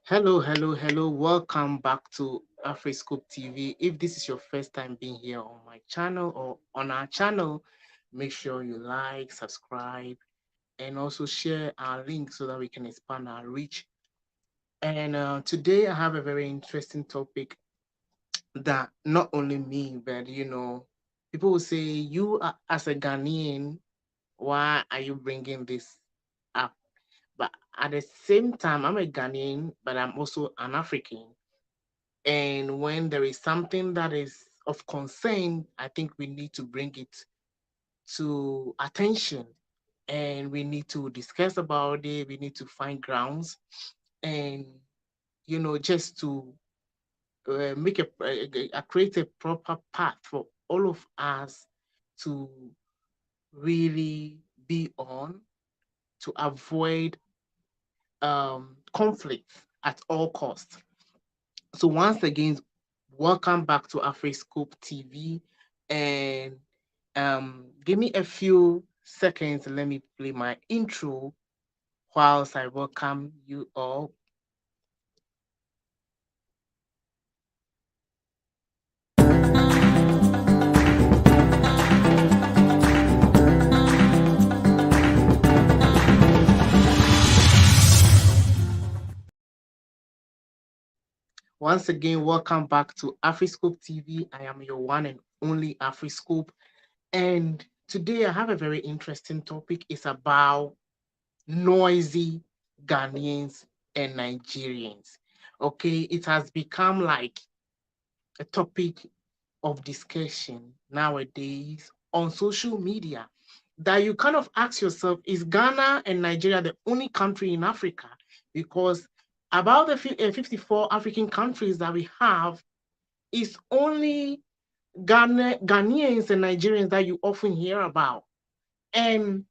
Hello. Welcome back to Afriscope TV. If this is your first time being here on my channel or on our channel, make sure you like, subscribe, and also share our link so that we can expand our reach. And today I have a very interesting topic that not only me, but people will say, you as a Ghanaian, why are you bringing this up? But at the same time, I'm a Ghanaian, but I'm also an African. And when there is something that is of concern, I think we need to bring it to attention and we need to discuss about it. We need to find grounds and, just to make create a proper path for all of us to really be on to avoid conflict at all costs. So once again, welcome back to AfriScope TV, and give me a few seconds. Let me play my intro whilst I welcome you all. Once again, welcome back to AfriScope TV. I am your one and only AfriScope, and today I have a very interesting topic. It's about noisy Ghanaians and Nigerians. Okay, it has become like a topic of discussion nowadays on social media that you kind of ask yourself, is Ghana and Nigeria the only country in Africa? Because about the 54 African countries that we have, it's only Ghanaians and Nigerians that you often hear about. And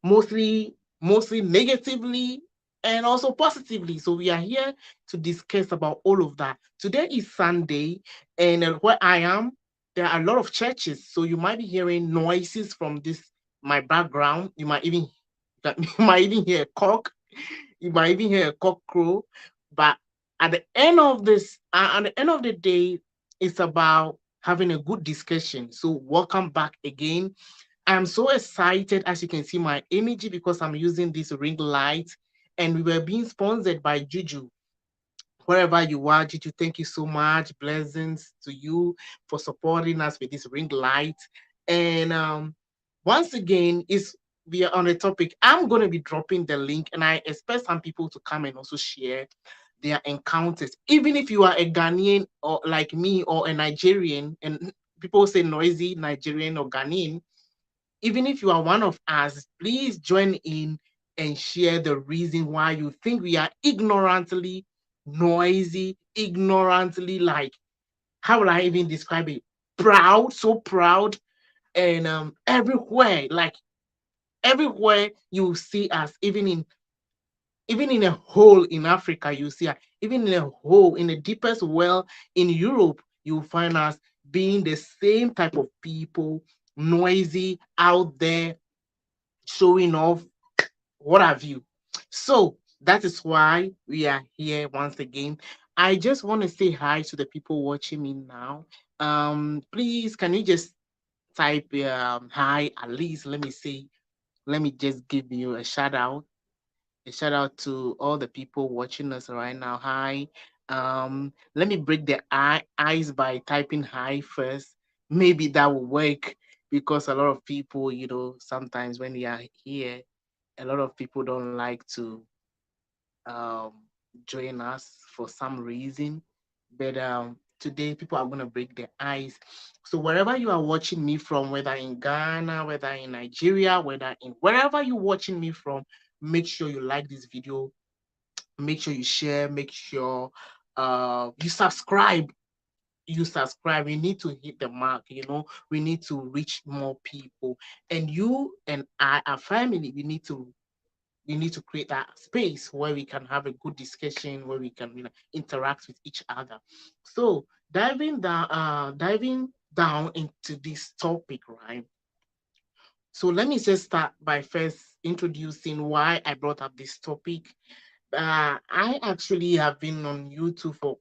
mostly negatively and also positively. So we are here to discuss about all of that. Today is Sunday, and where I am, there are a lot of churches. So you might be hearing noises from this my background. You might even hear a cock. You might even hear a cock crow. But at the end of the day, it's about having a good discussion. So welcome back again. I'm so excited, as you can see my energy, because I'm using this ring light, and we were being sponsored by Juju. Wherever you are, Juju, thank you so much. Blessings to you for supporting us with this ring light. And once again, is we are on a topic. I'm going to be dropping the link, and I expect some people to come and also share their encounters. Even if you are a Ghanaian or like me or a Nigerian, and people say noisy Nigerian or Ghanaian, even if you are one of us, please join in and share the reason why you think we are ignorantly noisy, ignorantly like, how will I even describe it? Proud, so proud, and everywhere you see us, even in a hole in Africa, you see us, even in a hole in the deepest well in Europe, you find us being the same type of people, noisy, out there, showing off, what have you. So that is why we are here once again. I just want to say hi to the people watching me now. Please, can you just type hi? At least let me just give you a shout out. A shout out to all the people watching us right now. Hi. Let me break the ice by typing hi first. Maybe that will work because a lot of people, sometimes when we are here, a lot of people don't like to um, join us for some reason. But today, people are going to break the ice. So, wherever you are watching me from, whether in Ghana, whether in Nigeria, whether in wherever you're watching me from, make sure you like this video, make sure you share, make sure you subscribe. You subscribe. We need to hit the mark, we need to reach more people. And you and I, our family, we need to create that space where we can have a good discussion, where we can interact with each other. So diving down into this topic, right? So let me just start by first introducing why I brought up this topic. I actually have been on YouTube for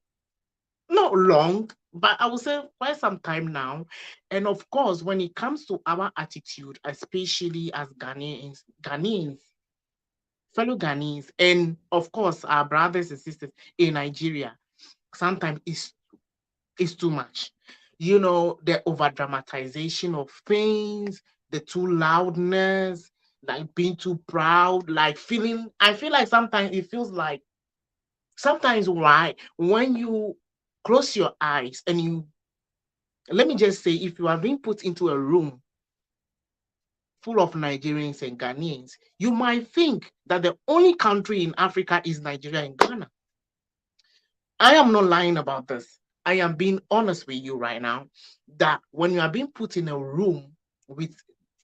not long, but I would say quite some time now. And of course, when it comes to our attitude, especially as Ghanaians, fellow Ghanaians, and of course our brothers and sisters in Nigeria, sometimes it's too much. You know, the over dramatization of things, the too loudness, like being too proud, like feeling. I feel like sometimes it feels like sometimes why when you close your eyes and you, let me just say, if you are being put into a room full of Nigerians and Ghanaians, you might think that the only country in Africa is Nigeria and Ghana. I am not lying about this. I am being honest with you right now that when you are being put in a room with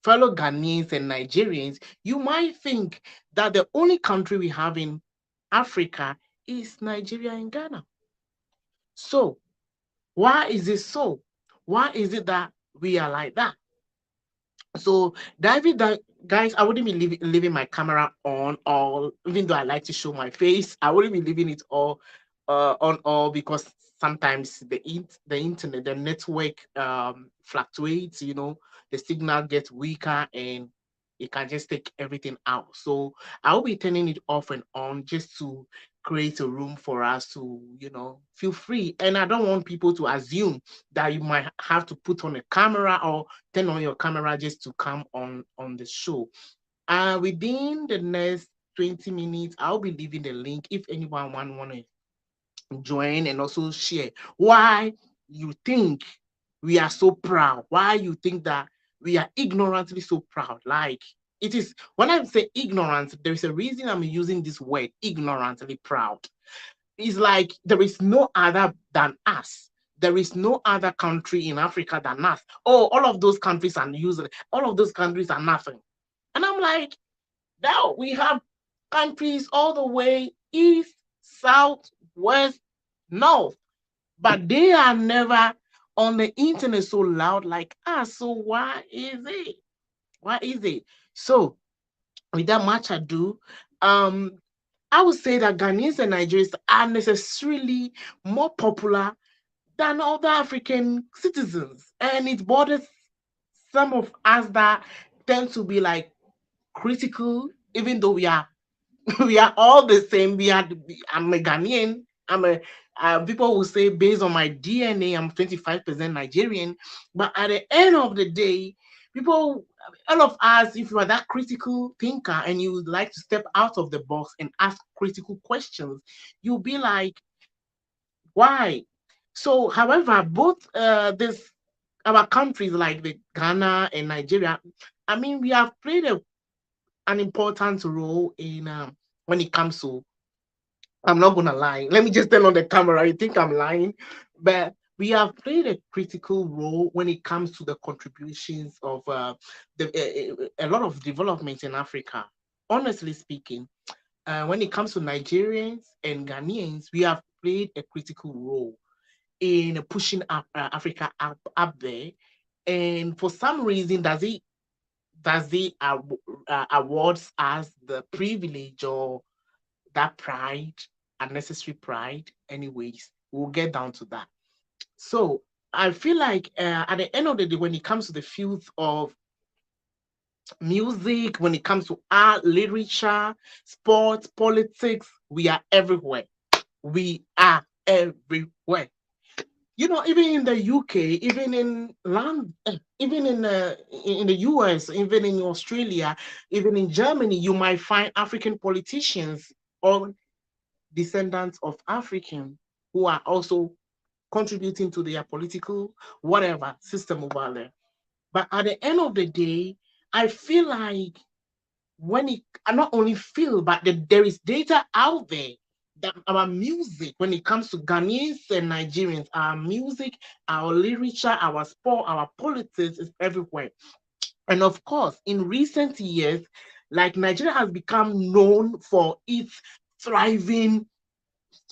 fellow Ghanaians and Nigerians, you might think that the only country we have in Africa is Nigeria and Ghana. So, why is it so? Why is it that we are like that? So diving that, guys, I wouldn't be leaving my camera on all, even though I like to show my face. I wouldn't be leaving it all on all because sometimes the internet, the network fluctuates. You know, the signal gets weaker and it can just take everything out. So I'll be turning it off and on just to create a room for us to, you know, feel free. And I don't want people to assume that you might have to put on a camera or turn on your camera just to come on the show. Within the next 20 minutes, I'll be leaving the link if anyone want to join and also share why you think we are so proud, why you think that we are ignorantly so proud. Like it is when I say ignorant, there is a reason I'm using this word ignorantly proud. It's like there is no other than us. There is no other country in Africa than us. Oh, all of those countries are useless. All of those countries are nothing. And I'm like, now we have countries all the way east, south, west, north, but they are never on the internet so loud like us. So why is it? Why is it? So without much ado, um, I would say that Ghanaians and Nigerians are necessarily more popular than other African citizens. And it bothers some of us that tend to be like critical, even though we are we are all the same. I'm a Ghanaian. I'm a people will say based on my DNA, I'm 25% Nigerian. But at the end of the day, people, all of us, if you are that critical thinker and you would like to step out of the box and ask critical questions, you'll be like, why? So, however, both this our countries like the Ghana and Nigeria, I mean, we have played an important role in when it comes to, I'm not gonna lie. Let me just turn on the camera. You think I'm lying? But we have played a critical role when it comes to the contributions of a lot of development in Africa. Honestly speaking, when it comes to Nigerians and Ghanaians, we have played a critical role in pushing up Africa up there. And for some reason, does it awards us the privilege or that pride, unnecessary pride. Anyways, we'll get down to that. So I feel like at the end of the day, when it comes to the field of music, when it comes to art, literature, sports, politics, we are everywhere. We are everywhere. You know, even in the UK, even in land, even in the US, even in Australia, even in Germany, you might find African politicians or descendants of African who are also contributing to their political whatever system over there. But at the end of the day, I feel like when it, I not only feel, but there is data out there that our music, when it comes to Ghanaians and Nigerians, our music, our literature, our sport, our politics is everywhere. And of course, in recent years, like Nigeria has become known for its thriving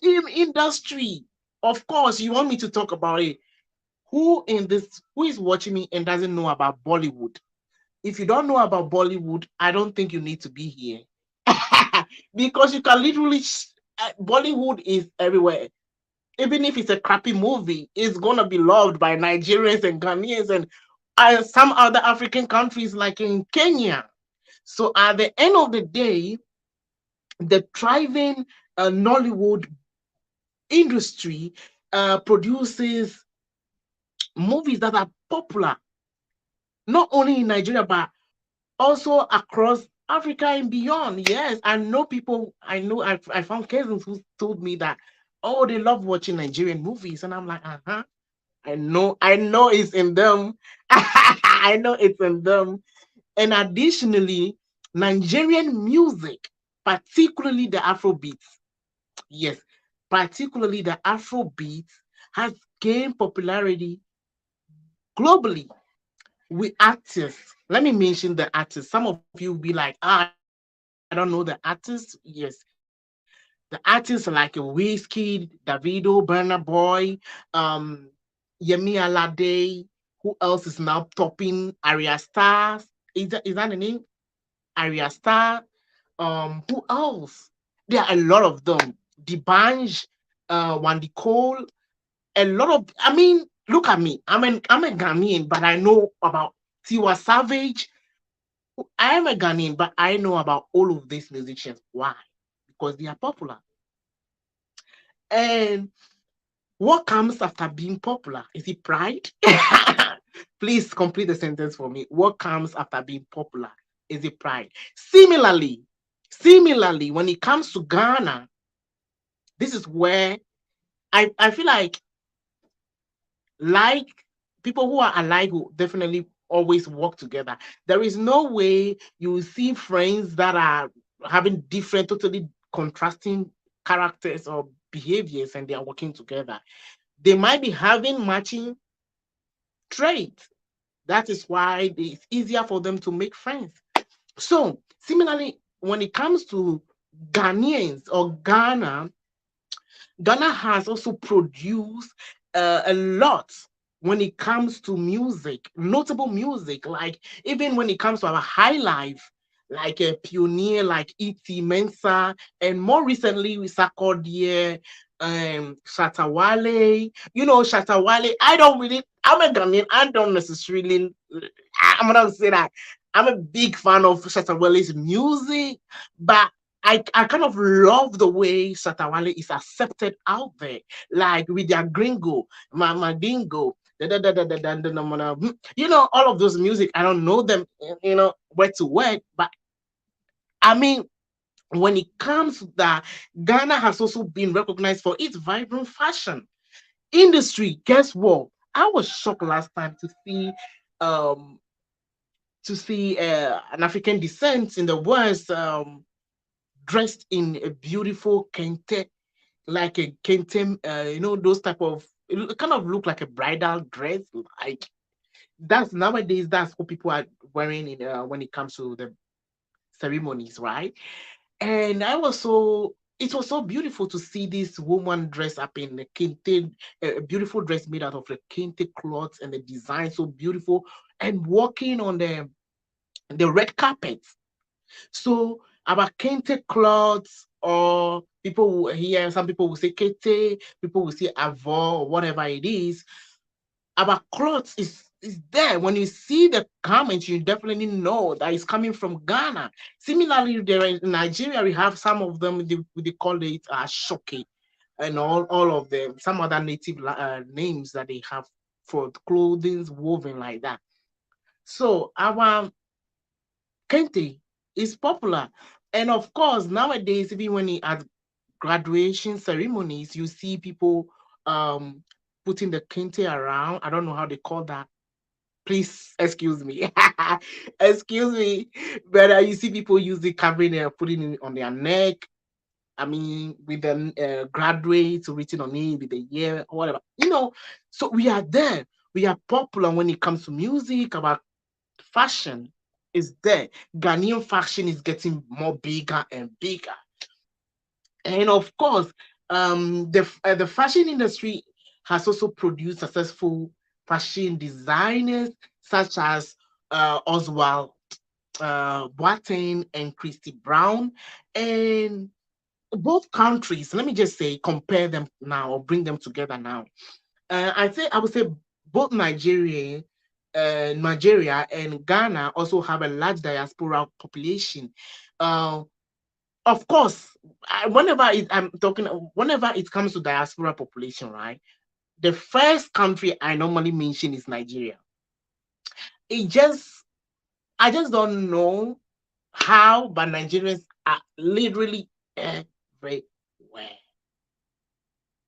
film industry. Of course, you want me to talk about it. Who is watching me and doesn't know about Bollywood? If you don't know about Bollywood, I don't think you need to be here. Because you can literally Bollywood is everywhere. Even if it's a crappy movie, it's gonna be loved by Nigerians and Ghanaians and some other African countries like in Kenya. So at the end of the day, the thriving Nollywood industry produces movies that are popular not only in Nigeria but also across Africa and beyond. Yes, I know people. I found cousins who told me that, oh, they love watching Nigerian movies, and I'm like, uh-huh. I know it's in them. I know it's in them. And additionally, Nigerian music, particularly the Afrobeats, yes, particularly the Afrobeats, has gained popularity globally with artists. Let me mention the artists. Some of you will be like, I don't know the artists. Yes, the artists like Whiskey, Davido, Burna Boy, Yemi Alade. Who else is now topping? Arya Stars. Is that the name? Arya Star. Who else? There are a lot of them. Dibanj, Wandy Cole, a lot of. I mean, look at me. I'm a Ghanaian, but I know about Tiwa Savage. I am a Ghanaian, but I know about all of these musicians. Why? Because they are popular. And what comes after being popular? Is it pride? Please complete the sentence for me. What comes after being popular? Is it pride? Similarly, when it comes to Ghana, this is where I feel like people who are alike will definitely always work together. There is no way you will see friends that are having different, totally contrasting characters or behaviors and they are working together. They might be having matching traits. That is why it's easier for them to make friends. So, similarly, when it comes to Ghanaians or Ghana has also produced a lot when it comes to music, notable music, like even when it comes to our high life, like a pioneer like E.T. Mensa, and more recently with Sarkodie, Shatawale. You know, Shatawale, I'm a Ghanaian, I don't necessarily, I'm gonna say that I'm a big fan of Shatawale's music, but I kind of love the way Satawale is accepted out there, like with their gringo, mama dingo, you know, all of those music. I don't know them, you know, word to word, but I mean, when it comes to that, Ghana has also been recognized for its vibrant fashion industry. Guess what? I was shocked last time um, to see an African descent in the West dressed in a beautiful kente, like a kente, you know, those type of, it kind of look like a bridal dress. Like that's nowadays, that's what people are wearing in when it comes to the ceremonies, right? And it was so beautiful to see this woman dress up in a kente, a beautiful dress made out of the kente cloth and the design so beautiful, and walking on the red carpet. So about kente cloths, or people will hear, some people will say kete, people will say avo, or whatever it is. About clothes is there. When you see the garment, you definitely know that it's coming from Ghana. Similarly, there in Nigeria, we have some of them, they call it shoke, and all of them, some other native names that they have for clothing woven like that. So our Kente is popular. And of course, nowadays, even when at graduation ceremonies, you see people um putting the kente around. I don't know how they call that. Please excuse me. Excuse me. But you see people use it covering it, putting it on their neck. I mean, with the graduates written on it with the year or whatever. You know, so we are there. We are popular when it comes to music, about fashion is there. Ghanaian fashion is getting more bigger and bigger. And of course, the fashion industry has also produced successful fashion designers such as Oswald Boateng and Christy Brown. And both countries, let me just say, compare them now or bring them together now. I would say both Nigeria and Ghana also have a large diaspora population. Uh, of course, whenever it comes to diaspora population, right? The first country I normally mention is Nigeria. It just I just don't know how, but Nigerians are literally everywhere.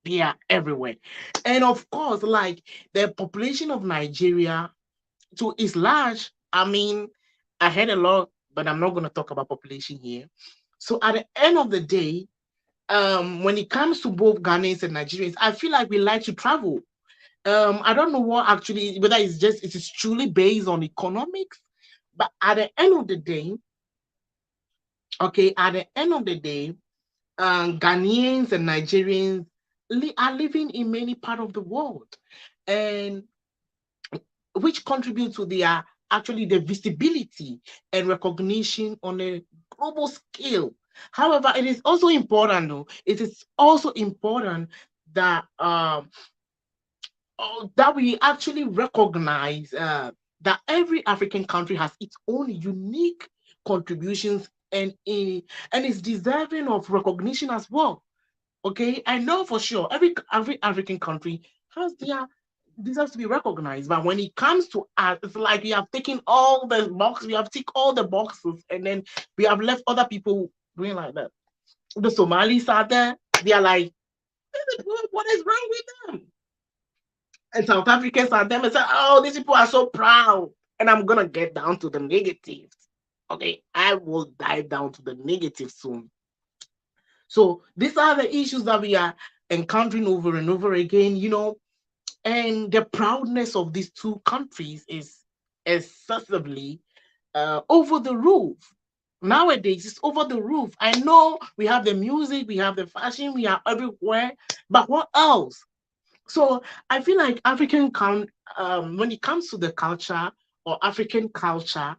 They are everywhere. And of course, like the population of Nigeria too is large. I mean, I heard a lot, but I'm not going to talk about population here. So at the end of the day, when it comes to both Ghanaians and Nigerians, I feel like we like to travel. I don't know what actually, whether it is truly based on economics, but at the end of the day, okay, at the end of the day, Ghanaians and Nigerians are living in many parts of the world, and which contribute to their actually the visibility and recognition on a global scale. However, it is also important, though, it is also important that that we actually recognize that every African country has its own unique contributions and is deserving of recognition as well. Okay, I know for sure every African country has their deserves to be recognized. But when it comes to us, it's like we have taken all the boxes, we have ticked all the boxes, and then we have left other people doing like that. The Somalis are there, they are like, what is wrong with them? And South Africans are them and say, oh, these people are so proud. And I'm gonna get down to the negatives. Okay, I will dive down to the negatives soon. So these are the issues that we are encountering over and over again, and the proudness of these two countries is excessively over the roof. Nowadays, it's over the roof. I know we have the music, we have the fashion, we are everywhere, but what else? So I feel like when it comes to the culture or African culture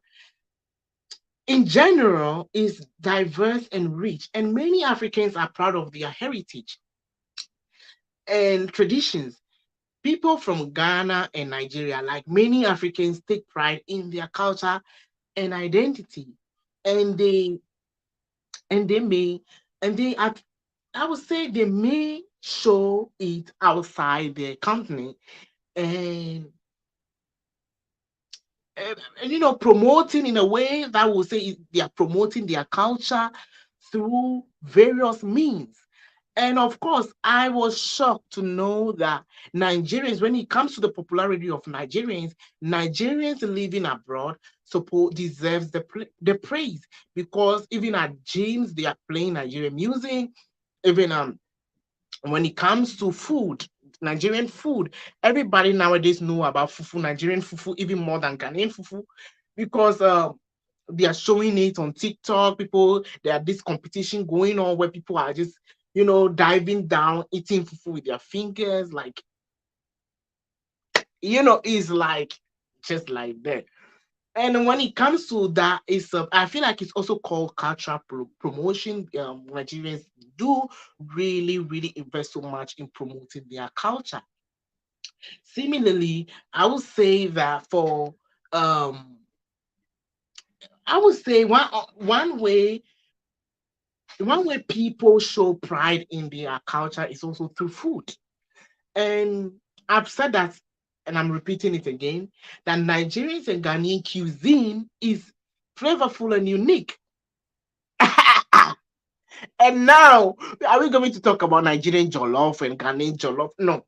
in general, is diverse and rich, and many Africans are proud of their heritage and traditions. People from Ghana and Nigeria, like many Africans, take pride in their culture and identity, and they may and they are, I would say they may show it outside their company, and promoting in a way that will say they are promoting their culture through various means. And of course, I was shocked to know that Nigerians, when it comes to the popularity of Nigerians living abroad support deserves the praise, because even at gyms they are playing Nigerian music. Even when it comes to food, Nigerian food, everybody nowadays know about fufu, Nigerian fufu, even more than Ghanaian fufu, because they are showing it on TikTok. There are this competition going on where people are just, diving down, eating fufu with their fingers, like, it's like just like that. And when it comes to that, I feel like it's also called cultural promotion. Nigerians do really, really invest so much in promoting their culture. Similarly, I would say that I would say one way people show pride in their culture is also through food. And I've said that, and I'm repeating it again, that Nigerians and Ghanaian cuisine is flavorful and unique. And now, are we going to talk about Nigerian jollof and Ghanaian jollof? No,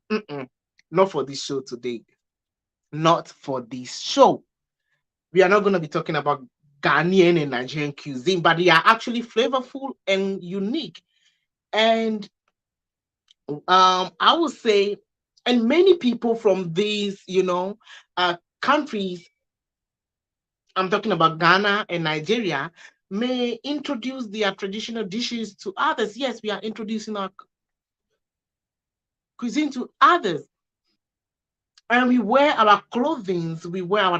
not for this show today. Not for this show. We are not going to be talking about Ghanaian and Nigerian cuisine, but they are actually flavorful and unique. And I would say, and many people from these, countries, I'm talking about Ghana and Nigeria, may introduce their traditional dishes to others. Yes, we are introducing our cuisine to others. And we wear our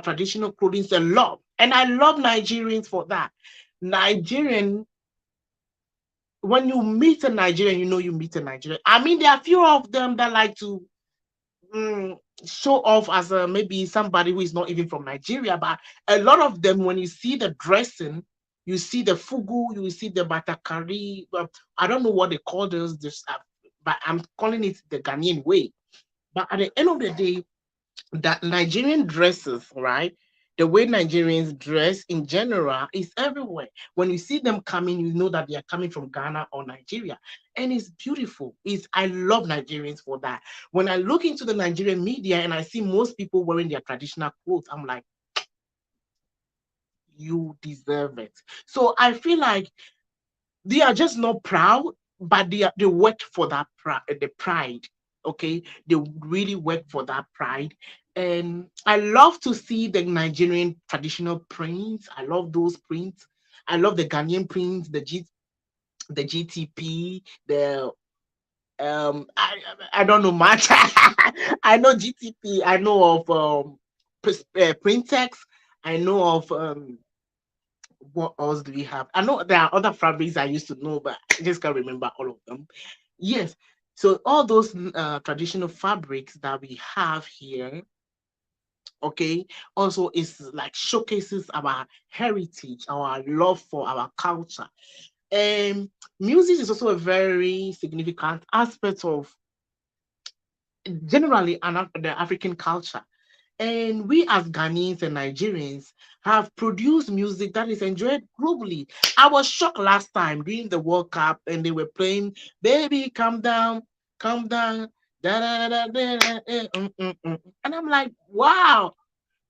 traditional clothing a lot. And I love Nigerians for that. Nigerian when you meet a Nigerian, you know you meet a Nigerian. I mean, there are few of them that like to mm, show off as a, maybe somebody who is not even from Nigeria, but a lot of them, when you see the dressing, you see the fugu, you see the batakari. I don't know what they call this, but I'm calling it the Ghanaian way. But at the end of the day, that Nigerian dresses, right? The way Nigerians dress in general is everywhere. When you see them coming, you know that they are coming from Ghana or Nigeria. And it's beautiful. I love Nigerians for that. When I look into the Nigerian media and I see most people wearing their traditional clothes, I'm like, you deserve it. So I feel like they are just not proud, but they work for that pride, the pride. Okay, they really work for that pride, and I love to see the Nigerian traditional prints. I love those prints. I love the Ghanaian prints, the GTP, the I don't know much. I know GTP. I know of Printex. I know of what else do we have? I know there are other fabrics I used to know, but I just can't remember all of them. Yes. So all those traditional fabrics that we have here, okay, also is like showcases our heritage, our love for our culture. And music is also a very significant aspect of generally the African culture. And we as Ghanaians and Nigerians have produced music that is enjoyed globally. I was shocked last time during the World Cup and they were playing Baby Calm Down, da da da da da, and I'm like, wow,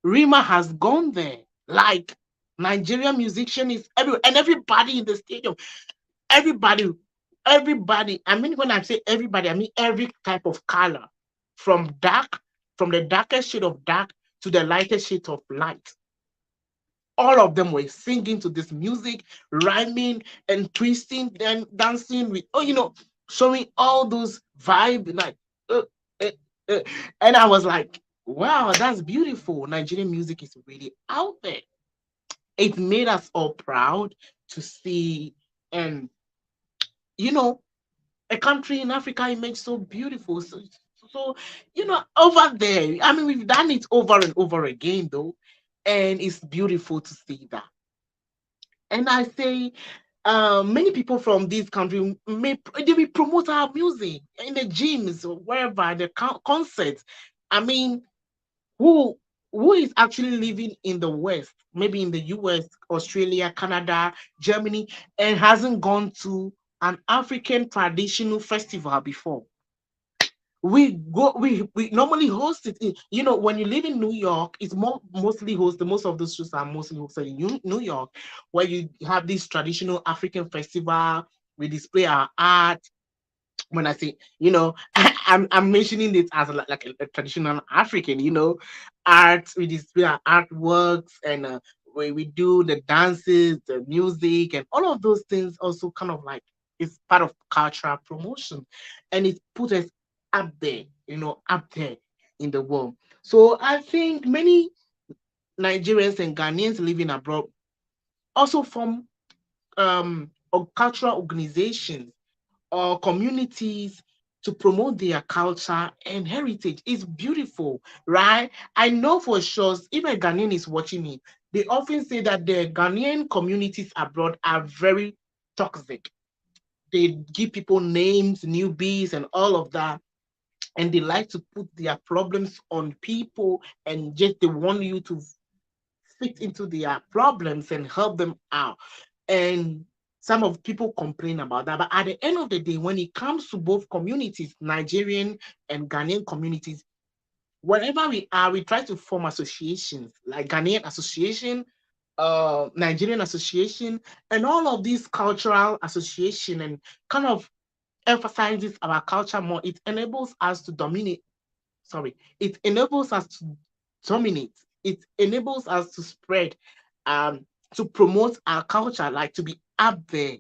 Rima has gone there. Like Nigerian musician is everywhere, and everybody in the stadium, everybody, everybody. I mean, when I say everybody, I mean every type of color, from dark, from the darkest shade of dark to the lightest shade of light. All of them were singing to this music, rhyming and twisting, then dancing with, showing all those vibe, like, uh, uh, uh. And I was like, wow, that's beautiful. Nigerian music is really out there. It made us all proud to see, and you know, a country in Africa it makes so beautiful. So over there, I mean, we've done it over and over again, though, and it's beautiful to see that. And I say, many people from this country they will promote our music in the gyms or wherever the concerts. I mean, who who is actually living in the West, maybe in the US, Australia, Canada, Germany, and hasn't gone to an African traditional festival before? We normally host it when you live in New York, it's mostly hosted. Most of those shows are mostly hosted in New York, where you have this traditional African festival. We display our art. When I say, I'm mentioning it as like a traditional African, art. We display our artworks, and we do the dances, the music, and all of those things. Also, kind of like it's part of cultural promotion, and it puts us up there, up there in the world. So I think many Nigerians and Ghanaians living abroad also form cultural organizations or communities to promote their culture and heritage. It's beautiful, right? I know for sure if a Ghanaian is watching me, they often say that the Ghanaian communities abroad are very toxic. They give people names, newbies, and all of that. And they like to put their problems on people, and just they want you to fit into their problems and help them out. And some of people complain about that. But at the end of the day, when it comes to both communities, Nigerian and Ghanaian communities, wherever we are, we try to form associations like Ghanaian Association, Nigerian Association, and all of these cultural association, and kind of emphasizes our culture more. It enables us to dominate. Sorry, it enables us to dominate. It enables us to spread, to promote our culture, like to be up there.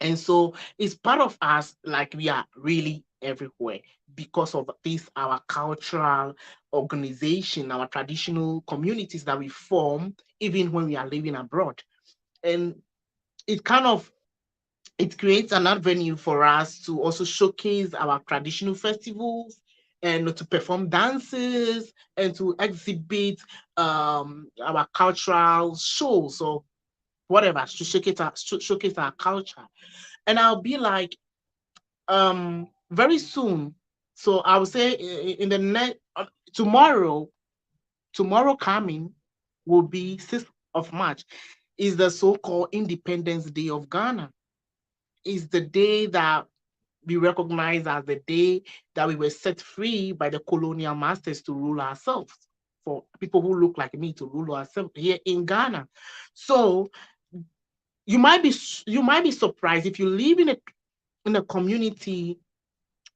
And so it's part of us, like we are really everywhere because of this, our cultural organization, our traditional communities that we form, even when we are living abroad. And it kind of it creates an avenue for us to also showcase our traditional festivals and to perform dances and to exhibit our cultural shows or whatever to showcase our culture. And I'll be like, very soon. So I would say in the next tomorrow, tomorrow coming will be 6th of March, is the so-called Independence Day of Ghana. Is the day that we recognize as the day that we were set free by the colonial masters to rule ourselves, for people who look like me to rule ourselves here in Ghana. So you might be surprised if you live in a community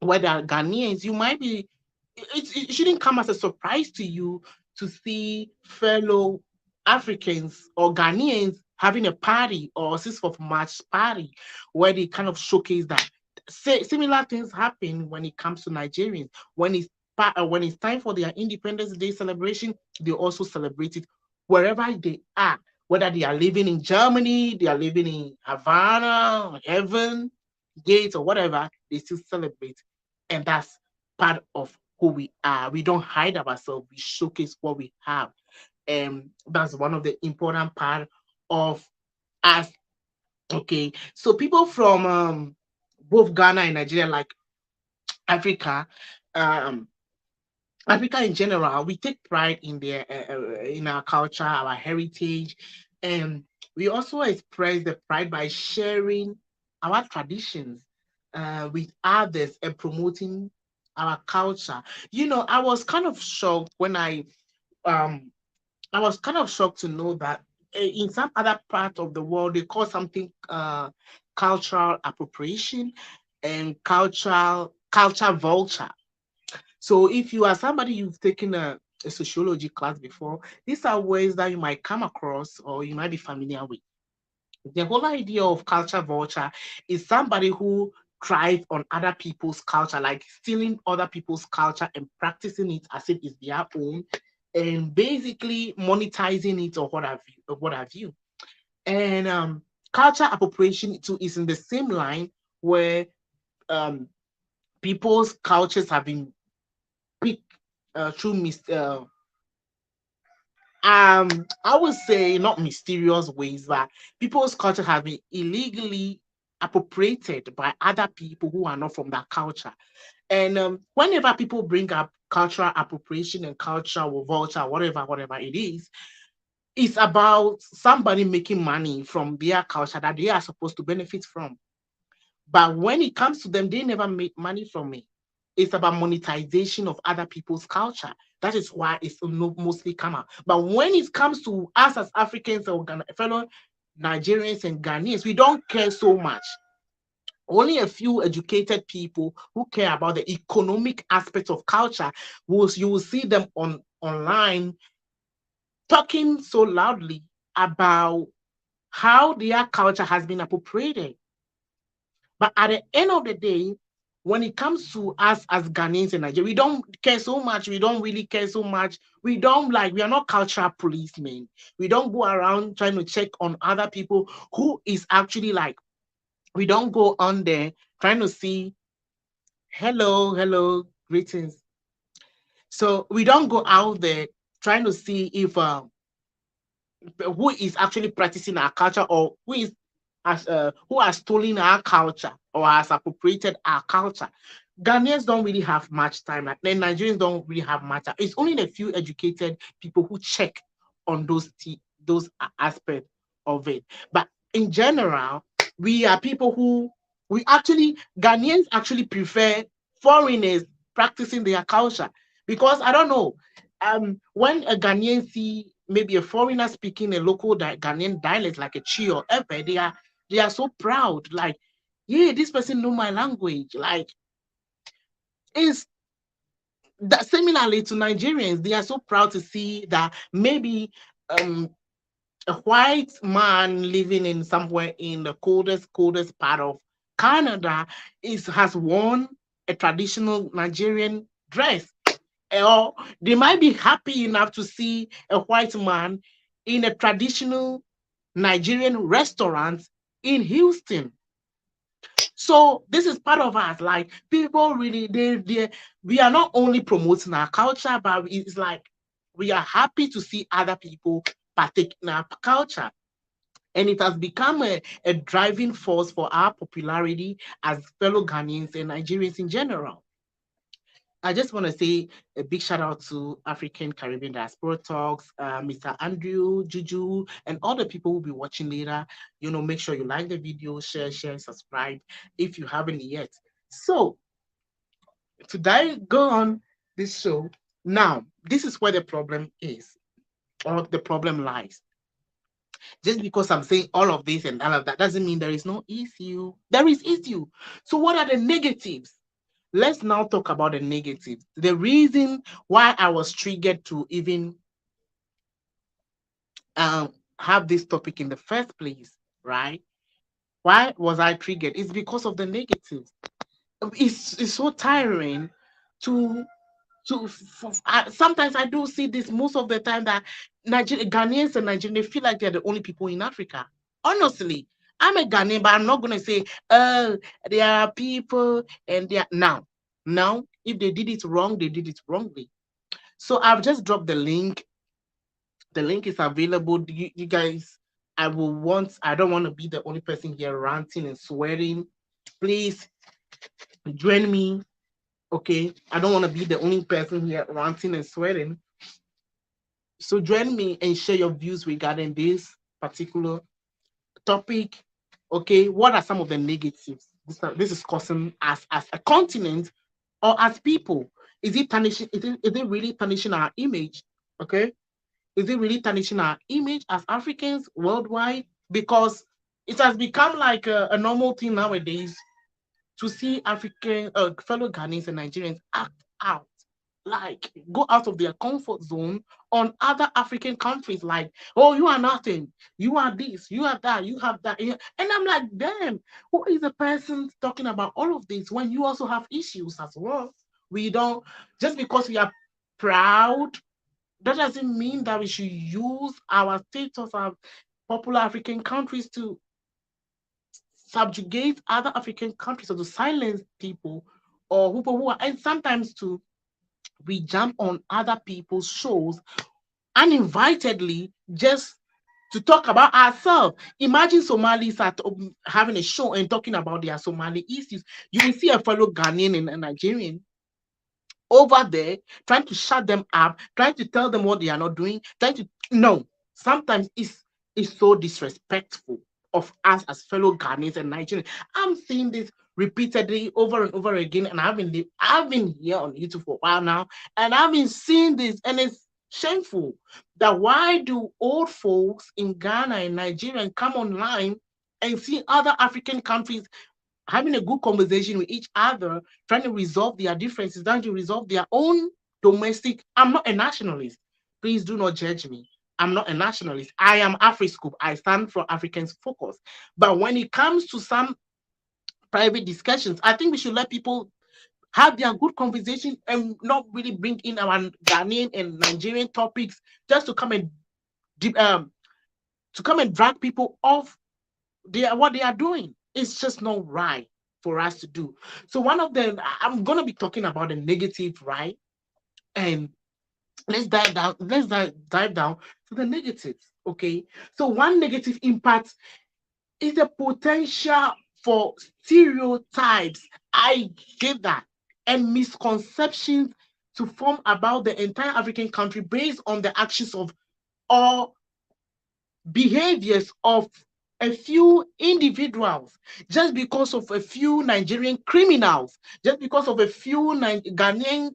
where there are Ghanaians, you might be, it shouldn't come as a surprise to you to see fellow Africans or Ghanaians having a party or 6th of March party where they kind of showcase that. Similar things happen when it comes to Nigerians. When it's time for their Independence Day celebration, they also celebrate it wherever they are, whether they are living in Germany, they are living in Havana, Heaven, Gates, or whatever, they still celebrate. And that's part of who we are. We don't hide ourselves, we showcase what we have. And that's one of the important part of us. Okay. So people from both Ghana and Nigeria, like Africa, um, Africa in general, we take pride in our culture, our heritage, and we also express the pride by sharing our traditions with others and promoting our culture. I was kind of shocked when um I was kind of shocked to know that in some other part of the world they call something cultural appropriation and culture vulture. So if you are somebody you've taken a sociology class before, these are ways that you might come across or you might be familiar with. The whole idea of culture vulture is somebody who thrives on other people's culture, like stealing other people's culture and practicing it as if it's their own, and basically monetizing it or what have you. And culture appropriation too is in the same line where um, people's cultures have been picked through I would say not mysterious ways, but people's culture has been illegally appropriated by other people who are not from that culture. And whenever people bring up cultural appropriation and cultural vulture, whatever it is, it's about somebody making money from their culture that they are supposed to benefit from. But when it comes to them, they never make money from it. It's about monetization of other people's culture. That is why it's mostly come out. But when it comes to us as Africans or fellow Nigerians and Ghanaians, we don't care so much. Only a few educated people who care about the economic aspect of culture you will see them online talking so loudly about how their culture has been appropriated. But at the end of the day, when it comes to us as Ghanaians and Nigerians, we don't care so much. We don't really care so much. We are not cultural policemen. We don't go around trying to check on other people who is actually like, we don't go on there trying to see, hello, greetings. So we don't go out there trying to see if who is actually practicing our culture or who has stolen our culture or has appropriated our culture. Ghanaians don't really have much time. Like then Nigerians don't really have much time. It's only the few educated people who check on those aspects of it. But in general, we are people who we actually Ghanaians actually prefer foreigners practicing their culture because I don't know. When a Ghanaian see maybe a foreigner speaking a local Ghanaian dialect like a Chi or Epe, they are so proud. Like, yeah, this person know my language. Like, it's that similarly to Nigerians, they are so proud to see that maybe um a white man living in somewhere in the coldest part of Canada has worn a traditional Nigerian dress. Or they might be happy enough to see a white man in a traditional Nigerian restaurant in Houston. So this is part of us. Like people really, we are not only promoting our culture, but it's like we are happy to see other people partake in our culture. And it has become a driving force for our popularity as fellow Ghanaians and Nigerians in general. I just want to say a big shout out to African Caribbean Diaspora Talks, Mr. Andrew, Juju, and all the people who will be watching later. Make sure you like the video, share, subscribe if you haven't yet. So, go on this show. Now, this is where the problem is, or the problem lies. Just because I'm saying all of this and all of that doesn't mean there is no issue. There is issue. So, what are the negatives? Let's now talk about the negatives. The reason why I was triggered to even have this topic in the first place, right? Why was I triggered? It's because of the negatives. It's so tiring to sometimes I do see this most of the time that Ghanaians and Nigerians, they feel like they're the only people in Africa. Honestly, I'm a Ghanaian, but I'm not gonna say, there are people and they are now. If they did it wrong, they did it wrongly. So I've just dropped the link. The link is available. You guys, I don't want to be the only person here ranting and swearing. Please join me. Okay. I don't want to be the only person here ranting and swearing. So join me and share your views regarding this particular topic. Okay, what are some of the negatives this is causing us as a continent or as people? Is it tarnishing? Is it really tarnishing our image? Okay, is it really tarnishing our image as Africans worldwide? Because it has become like a normal thing nowadays to see African fellow Ghanaians and Nigerians act out, like go out of their comfort zone on other African countries, like, oh, you are nothing, you are this, you are that, you have that. And I'm like, damn, who is the person talking about all of this when you also have issues as well? We don't, just because we are proud, that doesn't mean that we should use our status as popular African countries to subjugate other African countries or to silence people or people who are, and sometimes to we jump on other people's shows uninvitedly just to talk about ourselves. Imagine Somalis at having a show and talking about their Somali issues. You will see a fellow Ghanaian and a Nigerian over there trying to shut them up, trying to tell them what they are not doing, trying to no. Sometimes it's so disrespectful of us as fellow Ghanaians and Nigerians. I'm seeing this repeatedly over and over again, and I've been here on YouTube for a while now, and I've been seeing this, and it's shameful that why do old folks in Ghana and Nigeria come online and see other African countries having a good conversation with each other, trying to resolve their differences, trying to resolve their own domestic. I'm not a nationalist. Please do not judge me. I'm not a nationalist. I am AfriScope. I stand for Africans Focus. But when it comes to some private discussions, I think we should let people have their good conversation and not really bring in our Ghanaian and Nigerian topics just to come and drag people off what they are doing. It's just not right for us to do. So one of them, I'm gonna be talking about the negative, right? And let's dive down to the negatives. Okay. So one negative impact is the potential for stereotypes. I get that. And misconceptions to form about the entire African country based on the actions of or behaviors of a few individuals, just because of a few Nigerian criminals, just because of a few Ghanaian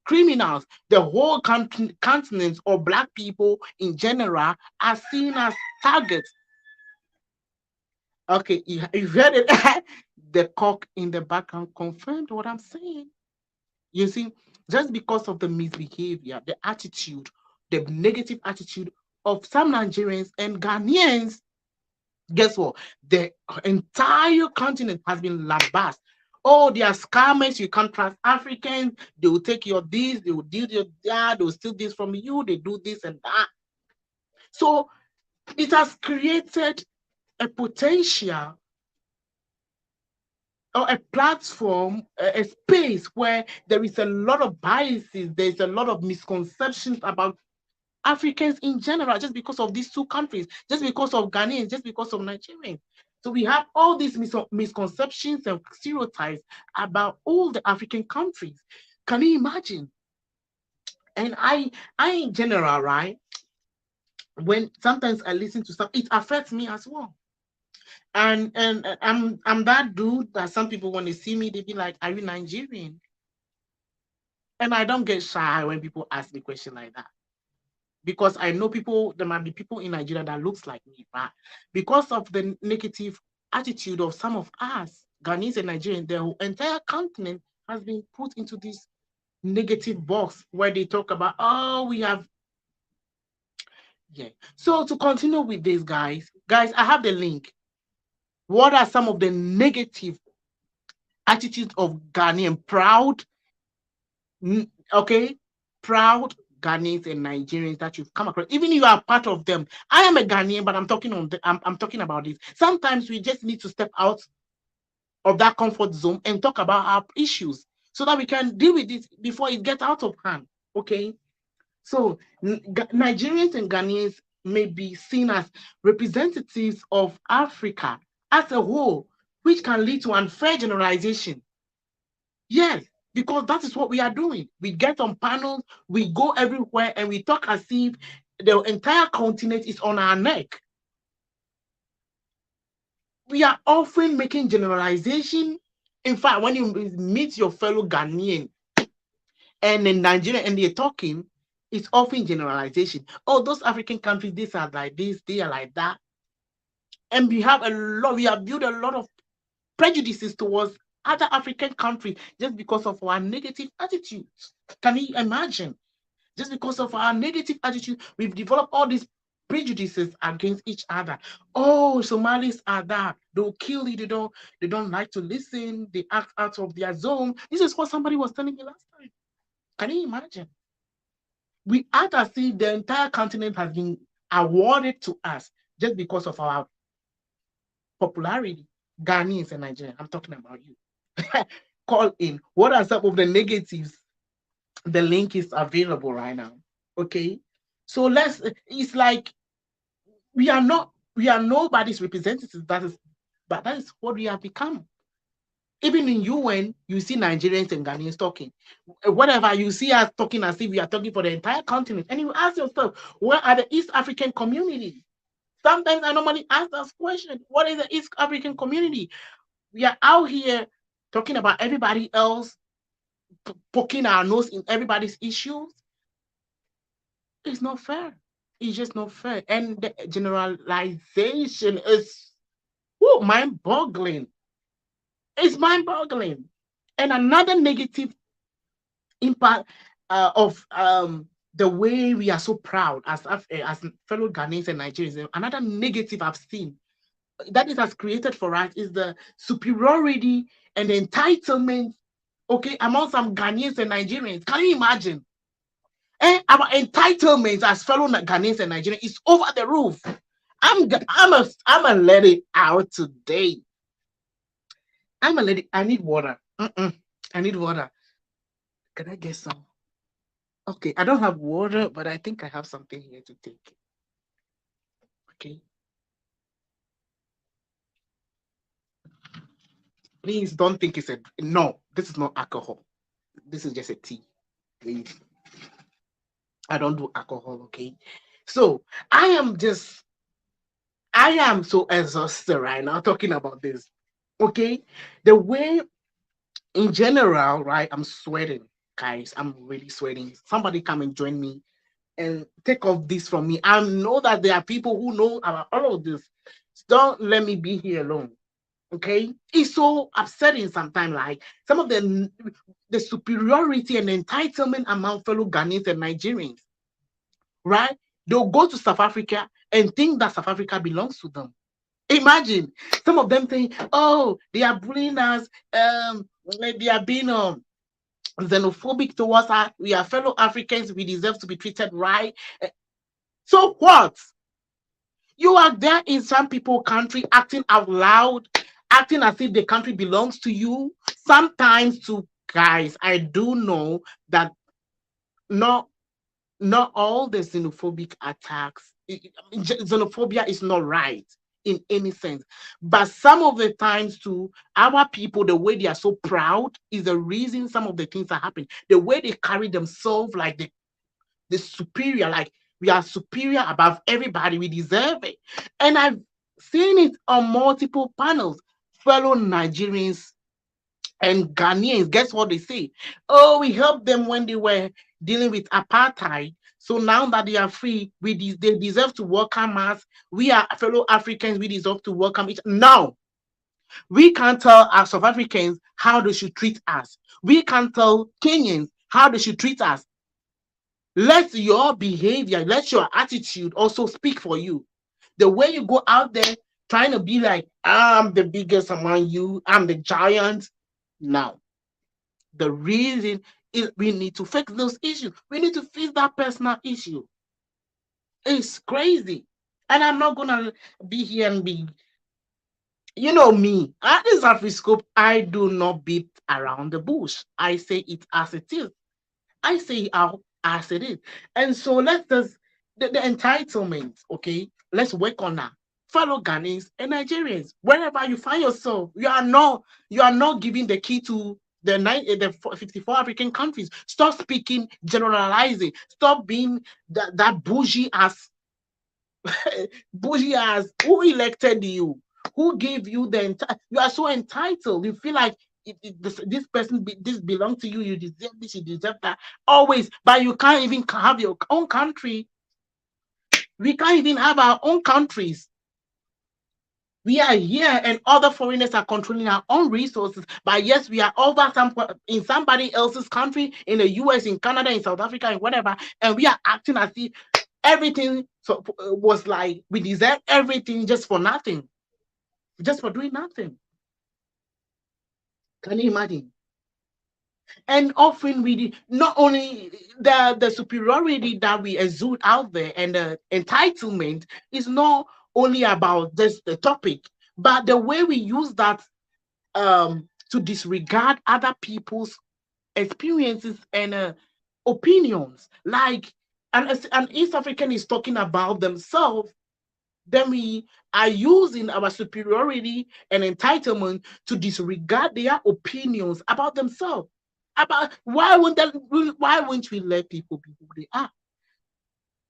criminals, the whole continent or black people in general are seen as targets. Okay, you heard it. The cock in the background confirmed what I'm saying. You see, just because of the misbehavior, the attitude, the negative attitude of some Nigerians and Ghanaians, guess what? The entire continent has been lambasted. Oh, they are scammers. You can't trust Africans. They will take your this, they will do your that, they will steal this from you, they do this and that. So it has created a potential or a platform, a space where there is a lot of biases, there's a lot of misconceptions about Africans in general, just because of these two countries, just because of Ghanaians, just because of Nigerians. So we have all these misconceptions and stereotypes about all the African countries. Can you imagine? And I in general, right? When sometimes I listen to stuff, it affects me as well. And I'm that dude that some people when they see me, they be like, "Are you Nigerian?" And I don't get shy when people ask me questions like that, because I know people, there might be people in Nigeria that looks like me, but because of the negative attitude of some of us, Ghanaians and Nigerians, the entire continent has been put into this negative box where they talk about, oh, we have, yeah. So to continue with this, guys, I have the link. What are some of the negative attitudes of Ghanaian proud, okay, proud Ghanaians and Nigerians that you've come across? Even if you are part of them. I am a Ghanaian, but I'm talking I'm talking about this. Sometimes we just need to step out of that comfort zone and talk about our issues so that we can deal with it before it gets out of hand. Okay. So Nigerians and Ghanaians may be seen as representatives of Africa as a whole, which can lead to unfair generalization. Yes, because that is what we are doing. We get on panels, we go everywhere, and we talk as if the entire continent is on our neck. We are often making generalization. In fact, when you meet your fellow Ghanaian and in Nigeria and they're talking, it's often generalization. Oh, those African countries, these are like this, they are like that. And we have built a lot of prejudices towards other African countries just because of our negative attitudes. Can you imagine? Just because of our negative attitude, we've developed all these prejudices against each other. Oh, Somalis are that. They'll kill you. They don't like to listen. They act out of their zone. This is what somebody was telling me last time. Can you imagine? We act as if the entire continent has been awarded to us just because of our popularity. Ghanaians and Nigerians, I'm talking about you. Call in. What are some of the negatives? The link is available right now. Okay. So it's like we are nobody's representatives. But that is what we have become. Even in UN, you see Nigerians and Ghanaians talking. Whatever, you see us talking as if we are talking for the entire continent. And you ask yourself, where are the East African community? Sometimes I normally ask this question, what is the East African community? We are out here talking about everybody else, poking our nose in everybody's issues. It's not fair. It's just not fair. And the generalization is mind-boggling. It's mind-boggling. And another negative impact of the way we are so proud as fellow Ghanaians and Nigerians. Another negative I've seen that it has created for us is the superiority and the entitlement, okay, among some Ghanaians and Nigerians. Can you imagine? Our entitlements as fellow Ghanaians and Nigerians is over the roof. I'm a let it out today. I'm a let it. I need water. I need water. Can I get some? Okay, I don't have water, but I think I have something here to take. Okay. Please don't think it's no. This is not alcohol. This is just a tea. Please. I don't do alcohol. Okay. So I am so exhausted right now talking about this. Okay. The way in general, right? I'm sweating, guys. I'm really sweating. Somebody come and join me and take off this from me. I know that there are people who know about all of this. Don't let me be here alone. Okay, it's so upsetting sometimes. Like some of the superiority and entitlement among fellow Ghanaians and Nigerians, right? They'll go to South Africa and think that South Africa belongs to them. Imagine some of them saying, "Oh, they are bullying us. They are being xenophobic towards us. We are fellow Africans. We deserve to be treated right." So what? You are there in some people's country acting out loud, acting as if the country belongs to you. Sometimes, to guys, I do know that not not all the xenophobic attacks, xenophobia is not right in any sense. But some of the times, too, our people, the way they are so proud is the reason some of the things are happening. The way they carry themselves like the superior, like we are superior above everybody, we deserve it. And I've seen it on multiple panels. Fellow Nigerians and Ghanaians, guess what they say? Oh, we helped them when they were dealing with apartheid. So now that they are free, they deserve to welcome us. We are fellow Africans, we deserve to welcome each. Now, we can't tell our South Africans how they should treat us. We can't tell Kenyans how they should treat us. Let your behavior, let your attitude also speak for you. The way you go out there trying to be like, I'm the biggest among you, I'm the giant. Now, the reason is we need to fix those issues. We need to fix that personal issue. It's crazy. And I'm not gonna be here and be, you know me, at this Afriscope, I do not beat around the bush. I say it as it is. I say it out as it is. And so let's just the entitlement, okay? Let's work on that. Fellow Ghanaians and Nigerians, wherever you find yourself, you are not giving the key to the 54 African countries. Stop speaking, generalizing. Stop being that bougie as bougie as who elected you, who gave you you are so entitled. You feel like this person this belongs to you. You deserve this. You deserve that. Always, but you can't even have your own country. We can't even have our own countries. We are here and other foreigners are controlling our own resources. But yes, we are over in somebody else's country, in the US, in Canada, in South Africa, and whatever. And we are acting as if everything was like we deserve everything just for nothing, just for doing nothing. Can you imagine? And often not only the superiority that we exude out there and the entitlement is not only about just the topic, but the way we use that to disregard other people's experiences and opinions. Like an East African is talking about themselves, then we are using our superiority and entitlement to disregard their opinions about themselves. About why won't we let people be who they are?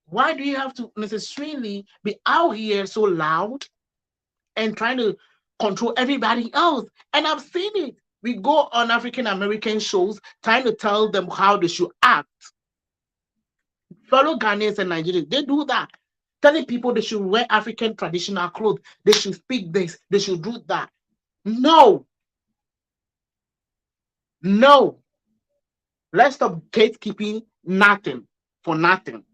Why do you have to necessarily be out here so loud and trying to control everybody else? And I've seen it. We go on African American shows trying to tell them how they should act. Fellow Ghanaians and Nigerians, they do that. Telling people they should wear African traditional clothes, they should speak this, they should do that. No. No. Let's stop gatekeeping nothing for nothing.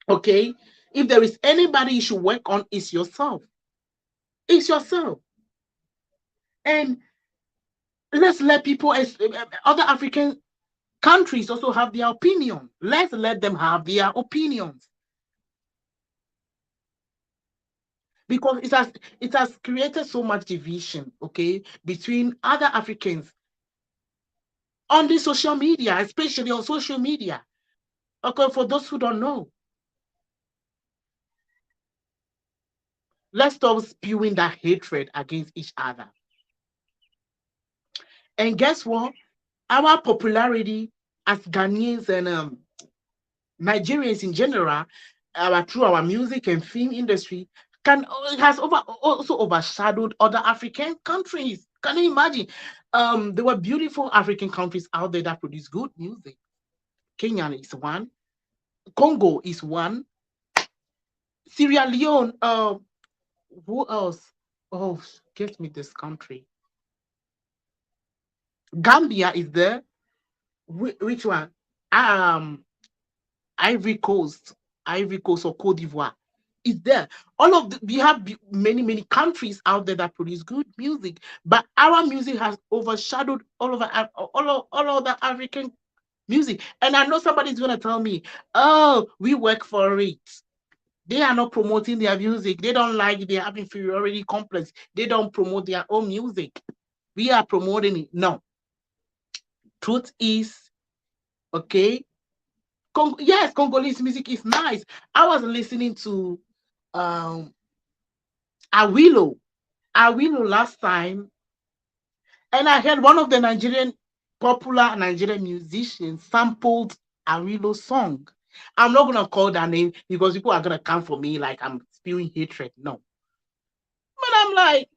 Okay? If there is anybody you should work on, it's yourself. It's yourself. And let's let people, other African countries also have their opinion. Let's let them have their opinions. Because it has created so much division, okay, between other Africans on the social media, especially on social media. Okay, for those who don't know, let's stop spewing that hatred against each other. And guess what? Our popularity as Ghanaians and Nigerians in general, through our music and film industry, has also overshadowed other African countries. Can you imagine? There were beautiful African countries out there that produce good music. Kenya is one. Congo is one. Sierra Leone. Who else? Oh, get me this country. Gambia is there. Which one? Um, Ivory Coast. Ivory Coast or Cote d'Ivoire is there. We have many countries out there that produce good music, but our music has overshadowed all of the African music. And I know somebody's gonna tell me, "Oh, we work for it." They are not promoting their music. They don't like, they have inferiority complex. They don't promote their own music. We are promoting it. No. Truth is, okay. Yes, Congolese music is nice. I was listening to um Awilo. Awilo last time, and I heard one of the popular Nigerian musicians sampled Awilo's song. I'm not gonna call that name because people are gonna come for me like I'm spewing hatred. No. But I'm like,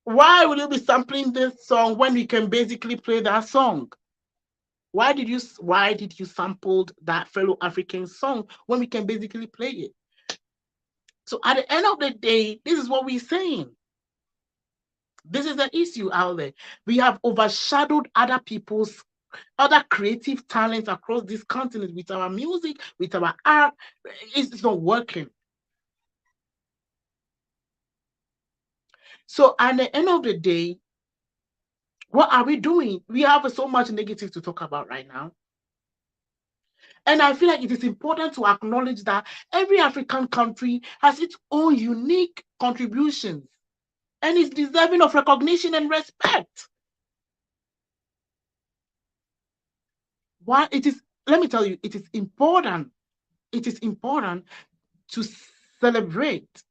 why would you be sampling this song when we can basically play that song? Why did you sample that fellow African song when we can basically play it? So at the end of the day, this is what we're saying. This is the issue out there. We have overshadowed other creative talents across this continent with our music, with our art. It's not working. So at the end of the day, what are we doing? We have so much negative to talk about right now. And I feel like it is important to acknowledge that every African country has its own unique contributions and is deserving of recognition and respect. Why it is, let me tell you, it is important. It is important to celebrate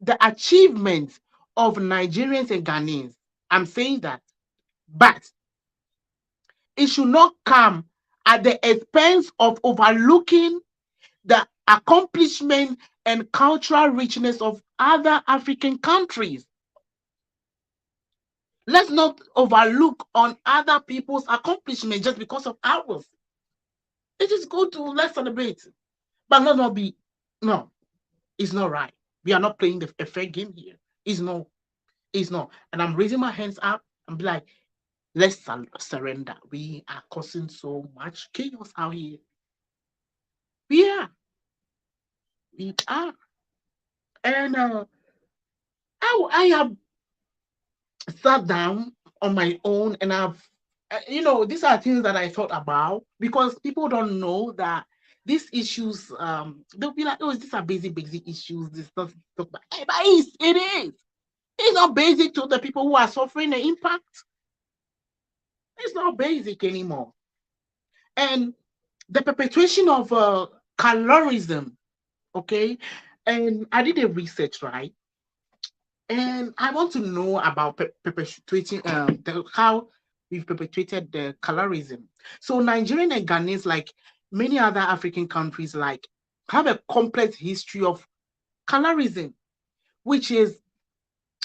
the achievements of Nigerians and Ghanaians. I'm saying that. But it should not come at the expense of overlooking the accomplishment and cultural richness of other African countries. Let's not overlook on other people's accomplishments just because of ours. It is good to let's celebrate, but not be no. It's not right. We are not playing a fair game here. It's no. It's not. And I'm raising my hands up and be like, let's surrender. We are causing so much chaos out here. We are. We are. And I have sat down on my own and these are things that I thought about because people don't know that these issues, they'll be like, oh, these are basic issues. This stuff, but it is. It's not basic to the people who are suffering the impact. It's not basic anymore. And the perpetuation of colorism, okay? And I did a research, right? And I want to know about perpetuating how we've perpetuated the colorism. So Nigerian and Ghanaians, like many other African countries, like have a complex history of colorism, which is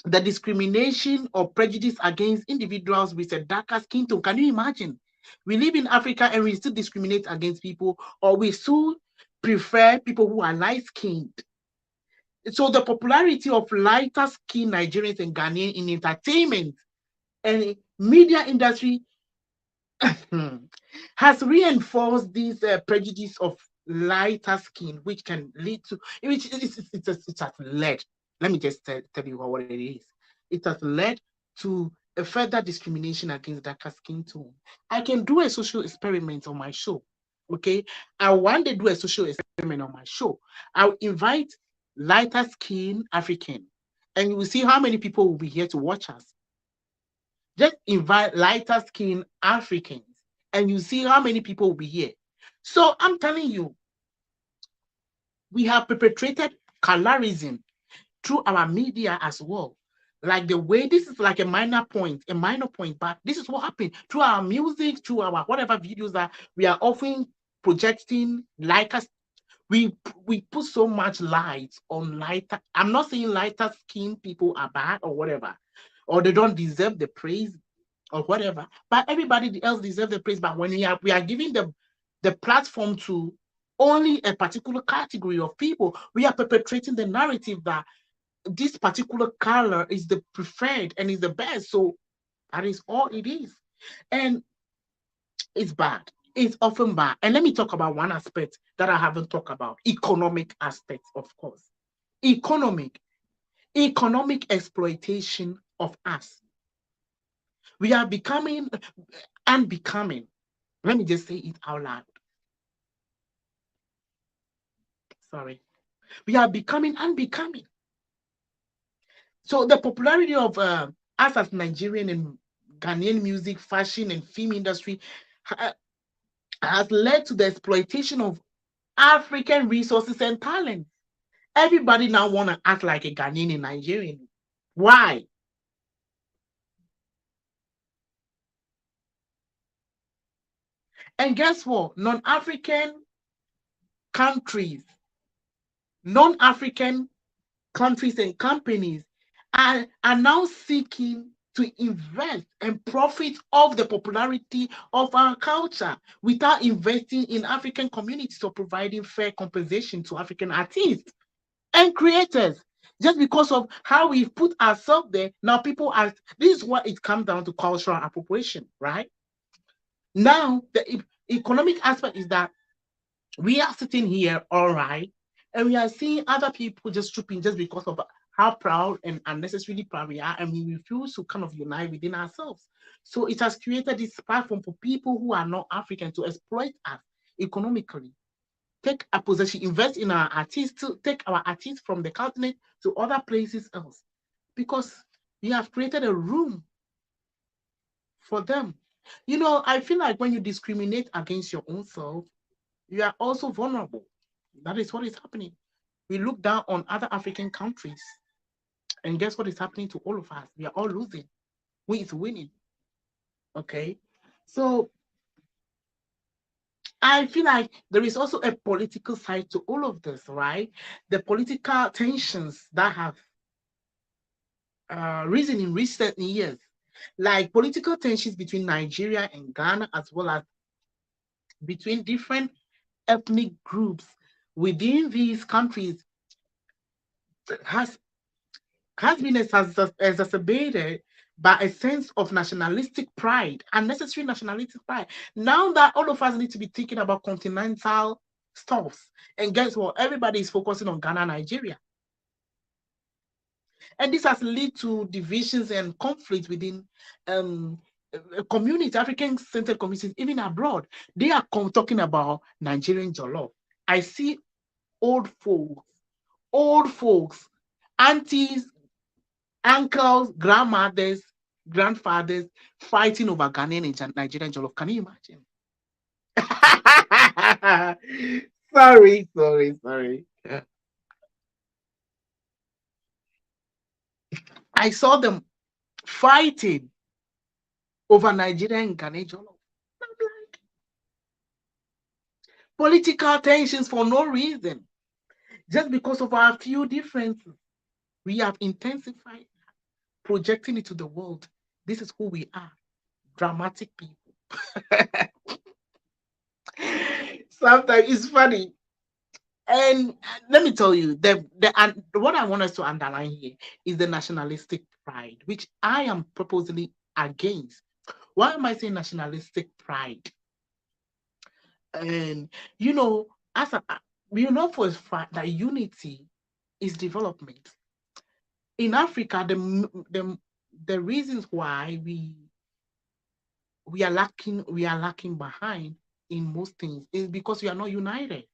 the discrimination or prejudice against individuals with a darker skin tone. Can you imagine? We live in Africa and we still discriminate against people, or we still prefer people who are light skinned. So the popularity of lighter skinned Nigerians and Ghanaians in entertainment and media industry has reinforced this prejudice of lighter skin, which can lead to, which it has led. Let me just tell you what it is. It has led to a further discrimination against darker skin tone. I can do a social experiment on my show. Okay, I want to do a social experiment on my show. I'll invite lighter skin African, and you will see how many people will be here to watch us. Just invite lighter skinned Africans and you see how many people will be here. So I'm telling you, we have perpetrated colorism through our media as well. Like the way this is like a minor point, but this is what happened through our music, through our whatever videos that we are often projecting like us. We put so much light on lighter. I'm not saying lighter skin people are bad or whatever, or they don't deserve the praise or whatever. But everybody else deserves the praise. But when we are giving the platform to only a particular category of people, we are perpetrating the narrative that this particular color is the preferred and is the best. So that is all it is. And it's bad. It's often bad. And let me talk about one aspect that I haven't talked about. Economic aspects, of course. Economic exploitation of us. We are becoming unbecoming. Let me just say it out loud. Sorry. We are becoming unbecoming. So the popularity of us as Nigerian and Ghanaian music, fashion, and film industry has led to the exploitation of African resources and talent. Everybody now want to act like a Ghanaian and Nigerian. Why? And guess what? Countries, non-African countries and companies are now seeking to invest and profit off the popularity of our culture without investing in African communities or providing fair compensation to African artists and creators. Just because of how we put ourselves there, now people are, this is what it comes down to cultural appropriation, right? Now, the economic aspect is that we are sitting here, all right, and we are seeing other people just trooping just because of how proud and unnecessarily proud we are, and we refuse to kind of unite within ourselves. So it has created this platform for people who are not African to exploit us economically, take a possession, invest in our artists, to take our artists from the continent to other places else, because we have created a room for them. You know, I feel like when you discriminate against your own self, you are also vulnerable. That is what is happening. We look down on other African countries, and guess what is happening to all of us? We are all losing. Who is winning? Okay. So I feel like there is also a political side to all of this, right? The political tensions that have risen in recent years, like political tensions between Nigeria and Ghana, as well as between different ethnic groups within these countries, has been exacerbated by a sense of nationalistic pride, unnecessary nationalistic pride. Now that all of us need to be thinking about continental stuff, and guess what? Everybody is focusing on Ghana, Nigeria. And this has led to divisions and conflicts within communities, African-centered communities, even abroad. They are talking about Nigerian jollof. I see old folks, aunties, uncles, grandmothers, grandfathers fighting over Ghanaian and Nigerian jollof. Can you imagine? Sorry. I saw them fighting over Nigerian and Ghanaian jollof. I'm like, political tensions for no reason. Just because of our few differences, we have intensified projecting it to the world. This is who we are, dramatic people. Sometimes it's funny. And let me tell you, what I want us to underline here is the nationalistic pride, which I am purposely against. Why am I saying nationalistic pride? And you know, as a, we know for a fact that unity is development. In Africa, the reasons why we are lacking behind in most things is because we are not united.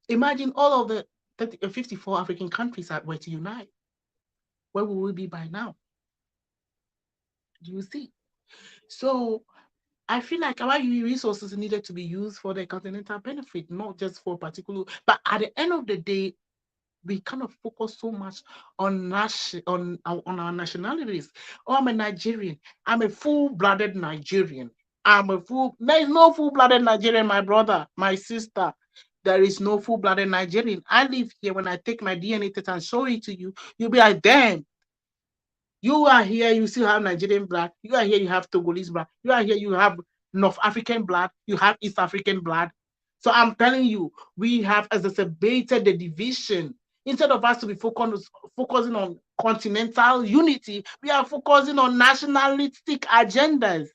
Imagine all of the 54 African countries that were to unite. Where will we be by now? Do you see? So I feel like our resources needed to be used for the continental benefit, not just for particular. But at the end of the day, we kind of focus so much on our nationalities. Oh, I'm a Nigerian. I'm a full-blooded Nigerian. There is no full-blooded Nigerian, my brother, my sister. There is no full-blooded Nigerian. I live here. When I take my DNA test and show it to you, you'll be like, damn, you are here, you still have Nigerian blood. You are here, you have Togolese blood. You are here, you have North African blood. You have East African blood. So I'm telling you, we have exacerbated the division. Instead of us to be focusing on continental unity, we are focusing on nationalistic agendas.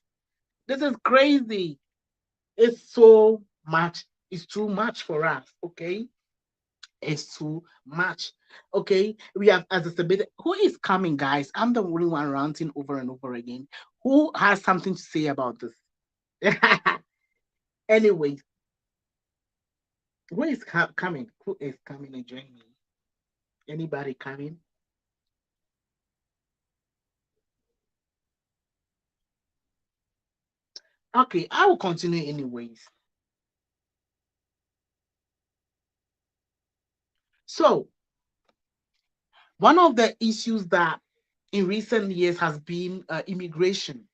This is crazy. It's so much. It's too much for us. Okay. It's too much. Okay, we have exacerbated. Who is coming, guys? I'm the only one ranting over and over again. Who has something to say about this? Anyway, Who is coming? Who is coming and join me? Anybody coming? Okay, I will continue anyways. So, one of the issues that in recent years has been immigration.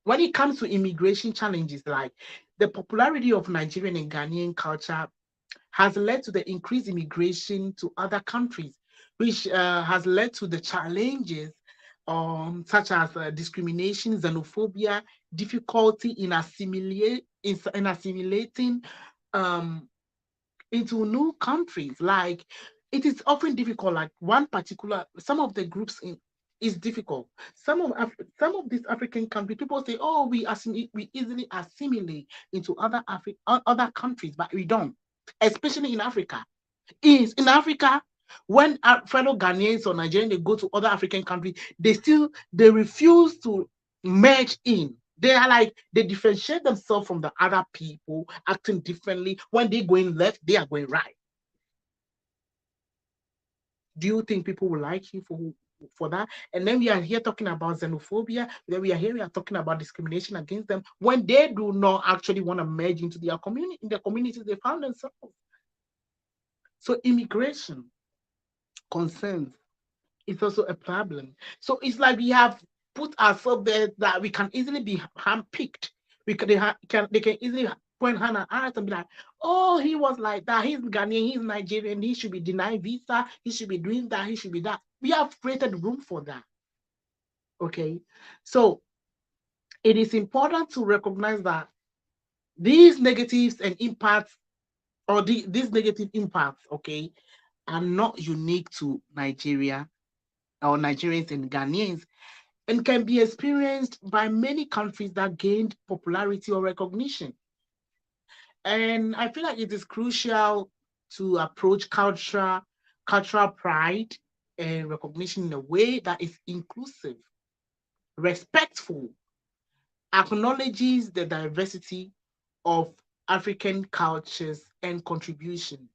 When it comes to immigration challenges, like the popularity of Nigerian and Ghanaian culture has led to the increased immigration to other countries, which has led to the challenges such as discrimination, xenophobia, difficulty in assimilating um, into new countries. Like it is often difficult. Like one particular, some of the groups in is difficult. Some of these African countries, people say, "Oh, we easily assimilate into other countries," but we don't. Especially in Africa, is in Africa, when our fellow Ghanaians or Nigerians they go to other African countries, they refuse to merge in. They are like they differentiate themselves from the other people, acting differently. When they going left, they are going right. Do you think people will like you for that? And then we are here talking about xenophobia. Then we are talking about discrimination against them when they do not actually want to merge into their community, in the communities they found themselves. So immigration concerns is also a problem. So it's like we have put ourselves there that we can easily be handpicked. They can easily point hand at us and be like, oh, he was like that. He's Ghanaian, he's Nigerian, he should be denied visa, he should be doing that, he should be that. We have created room for that. Okay. So it is important to recognize that these negatives and impacts, or these negative impacts, okay, are not unique to Nigeria or Nigerians and Ghanaians, and can be experienced by many countries that gained popularity or recognition. And I feel like it is crucial to approach cultural pride and recognition in a way that is inclusive, respectful, acknowledges the diversity of African cultures and contribution.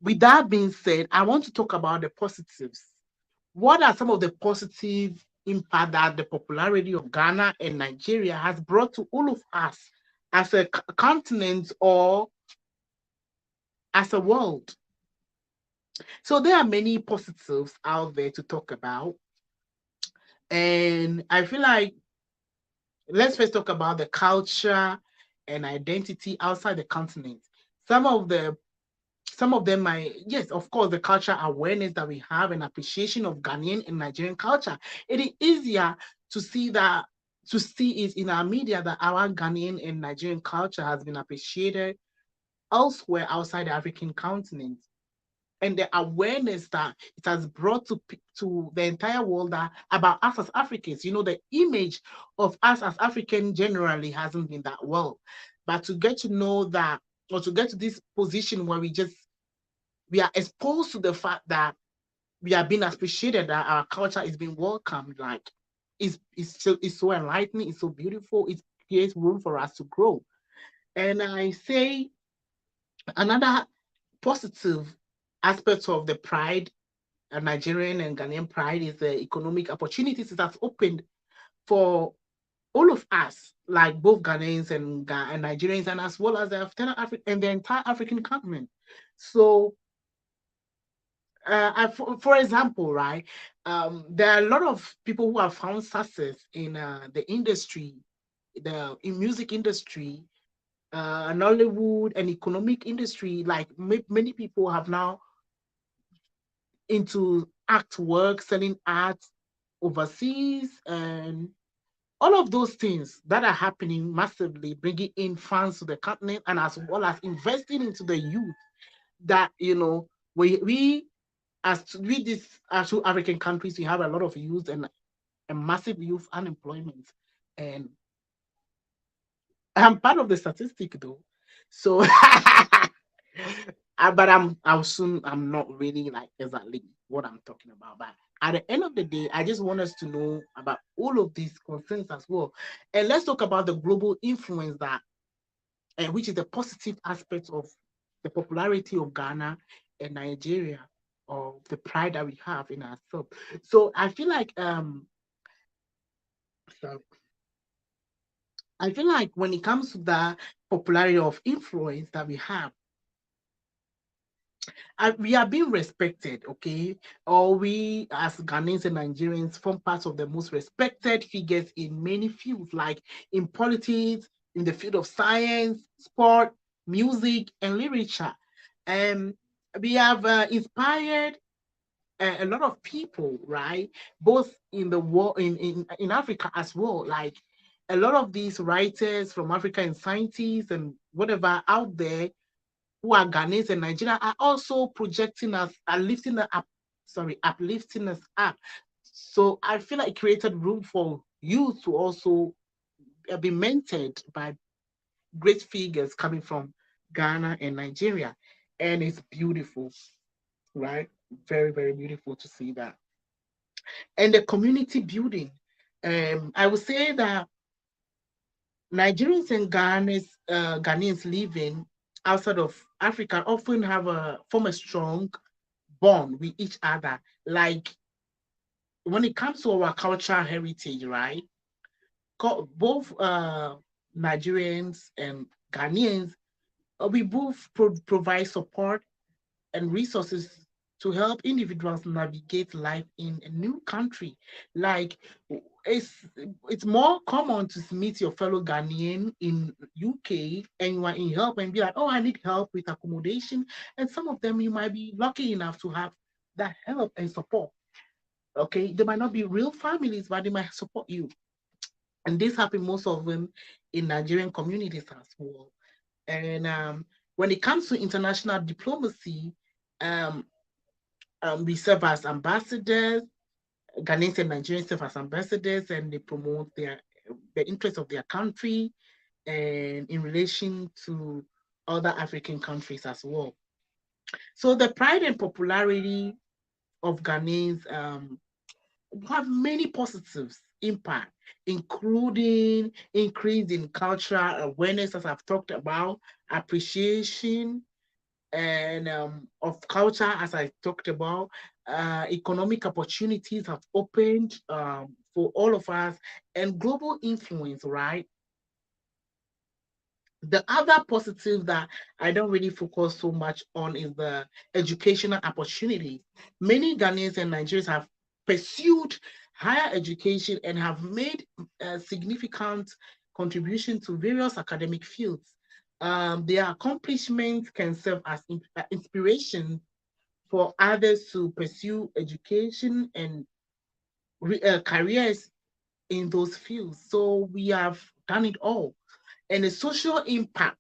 With that being said, I want to talk about the positives. What are some of the positive impact that the popularity of Ghana and Nigeria has brought to all of us as a continent or as a world? So there are many positives out there to talk about. And I feel like let's first talk about the culture and identity outside the continent. Some of the some of them might, yes, of course, the culture awareness that we have and appreciation of Ghanaian and Nigerian culture. It is easier to see that to see it in our media that our Ghanaian and Nigerian culture has been appreciated elsewhere outside the African continent. And the awareness that it has brought to the entire world that, about us as Africans. You know, the image of us as African generally hasn't been that well. But to get to know that, or to get to this position where we are exposed to the fact that we are being appreciated, that our culture is being welcomed, like it's so enlightening, it's so beautiful, it creates room for us to grow. And I say another positive aspect of the pride, Nigerian and Ghanaian pride, is the economic opportunities it has opened for all of us, like both Ghanaians and Nigerians, and as well as the and the entire African continent. So for example, right, there are a lot of people who have found success in the industry, the in music industry, Nollywood, and economic industry. Like many people have now into act work, selling art overseas, and all of those things that are happening massively, bringing in funds to the continent, and as well as investing into the youth. That we as with these two African countries, we have a lot of youth and a massive youth unemployment. And I'm part of the statistic though. So but I'm not really like exactly what I'm talking about. But at the end of the day, I just want us to know about all of these concerns as well. And let's talk about the global influence that which is the positive aspect of the popularity of Ghana and Nigeria, or the pride that we have in ourselves. So sorry, I feel like when it comes to the popularity of influence that we have, we are being respected, okay? Or we, as Ghanaians and Nigerians, form part of the most respected figures in many fields, like in politics, in the field of science, sport, music, and literature. Um, we have inspired a lot of people, right? Both in the world, in Africa as well. Like a lot of these writers from Africa and scientists and whatever out there who are Ghanaians and Nigeria are also projecting us, are lifting us up, uplifting us up. So I feel like it created room for you to also be mentored by great figures coming from Ghana and Nigeria. And it's beautiful, right? Very, very beautiful to see that. And the community building. I would say that Nigerians and Ghanaians living outside of Africa often have a form a strong bond with each other. Like when it comes to our cultural heritage, right? Both Nigerians and Ghanaians, we both provide support and resources to help individuals navigate life in a new country. Like it's it's more common to meet your fellow Ghanaian in UK and you are in help and be like, oh, I need help with accommodation. And some of them you might be lucky enough to have that help and support. Okay, they might not be real families, but they might support you. And this happens most of them in Nigerian communities as well. And when it comes to international diplomacy, um, we serve as ambassadors. Ghanaians and Nigerians serve as ambassadors, and they promote the interests of their country and in relation to other African countries as well. So the pride and popularity of Ghanaians have many positives impact, including increase in cultural awareness, as I've talked about, appreciation and of culture, as I talked about. Economic opportunities have opened for all of us, and global influence, right? The other positive that I don't really focus so much on is the educational opportunities. Many Ghanaians and Nigerians have pursued higher education and have made a significant contribution to various academic fields. Their accomplishments can serve as inspiration for others to pursue education and careers in those fields. So we have done it all. And the social impact,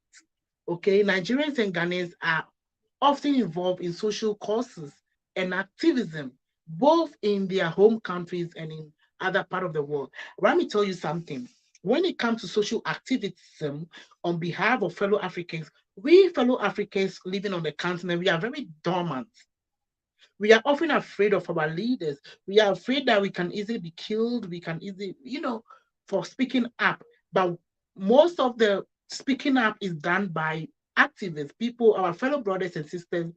okay, Nigerians and Ghanaians are often involved in social causes and activism, both in their home countries and in other part of the world. Let me tell you something. When it comes to social activism on behalf of fellow Africans, we fellow Africans living on the continent, we are very dormant. We are often afraid of our leaders. We are afraid that we can easily be killed. We can easily, for speaking up. But most of the speaking up is done by activists, people, our fellow brothers and sisters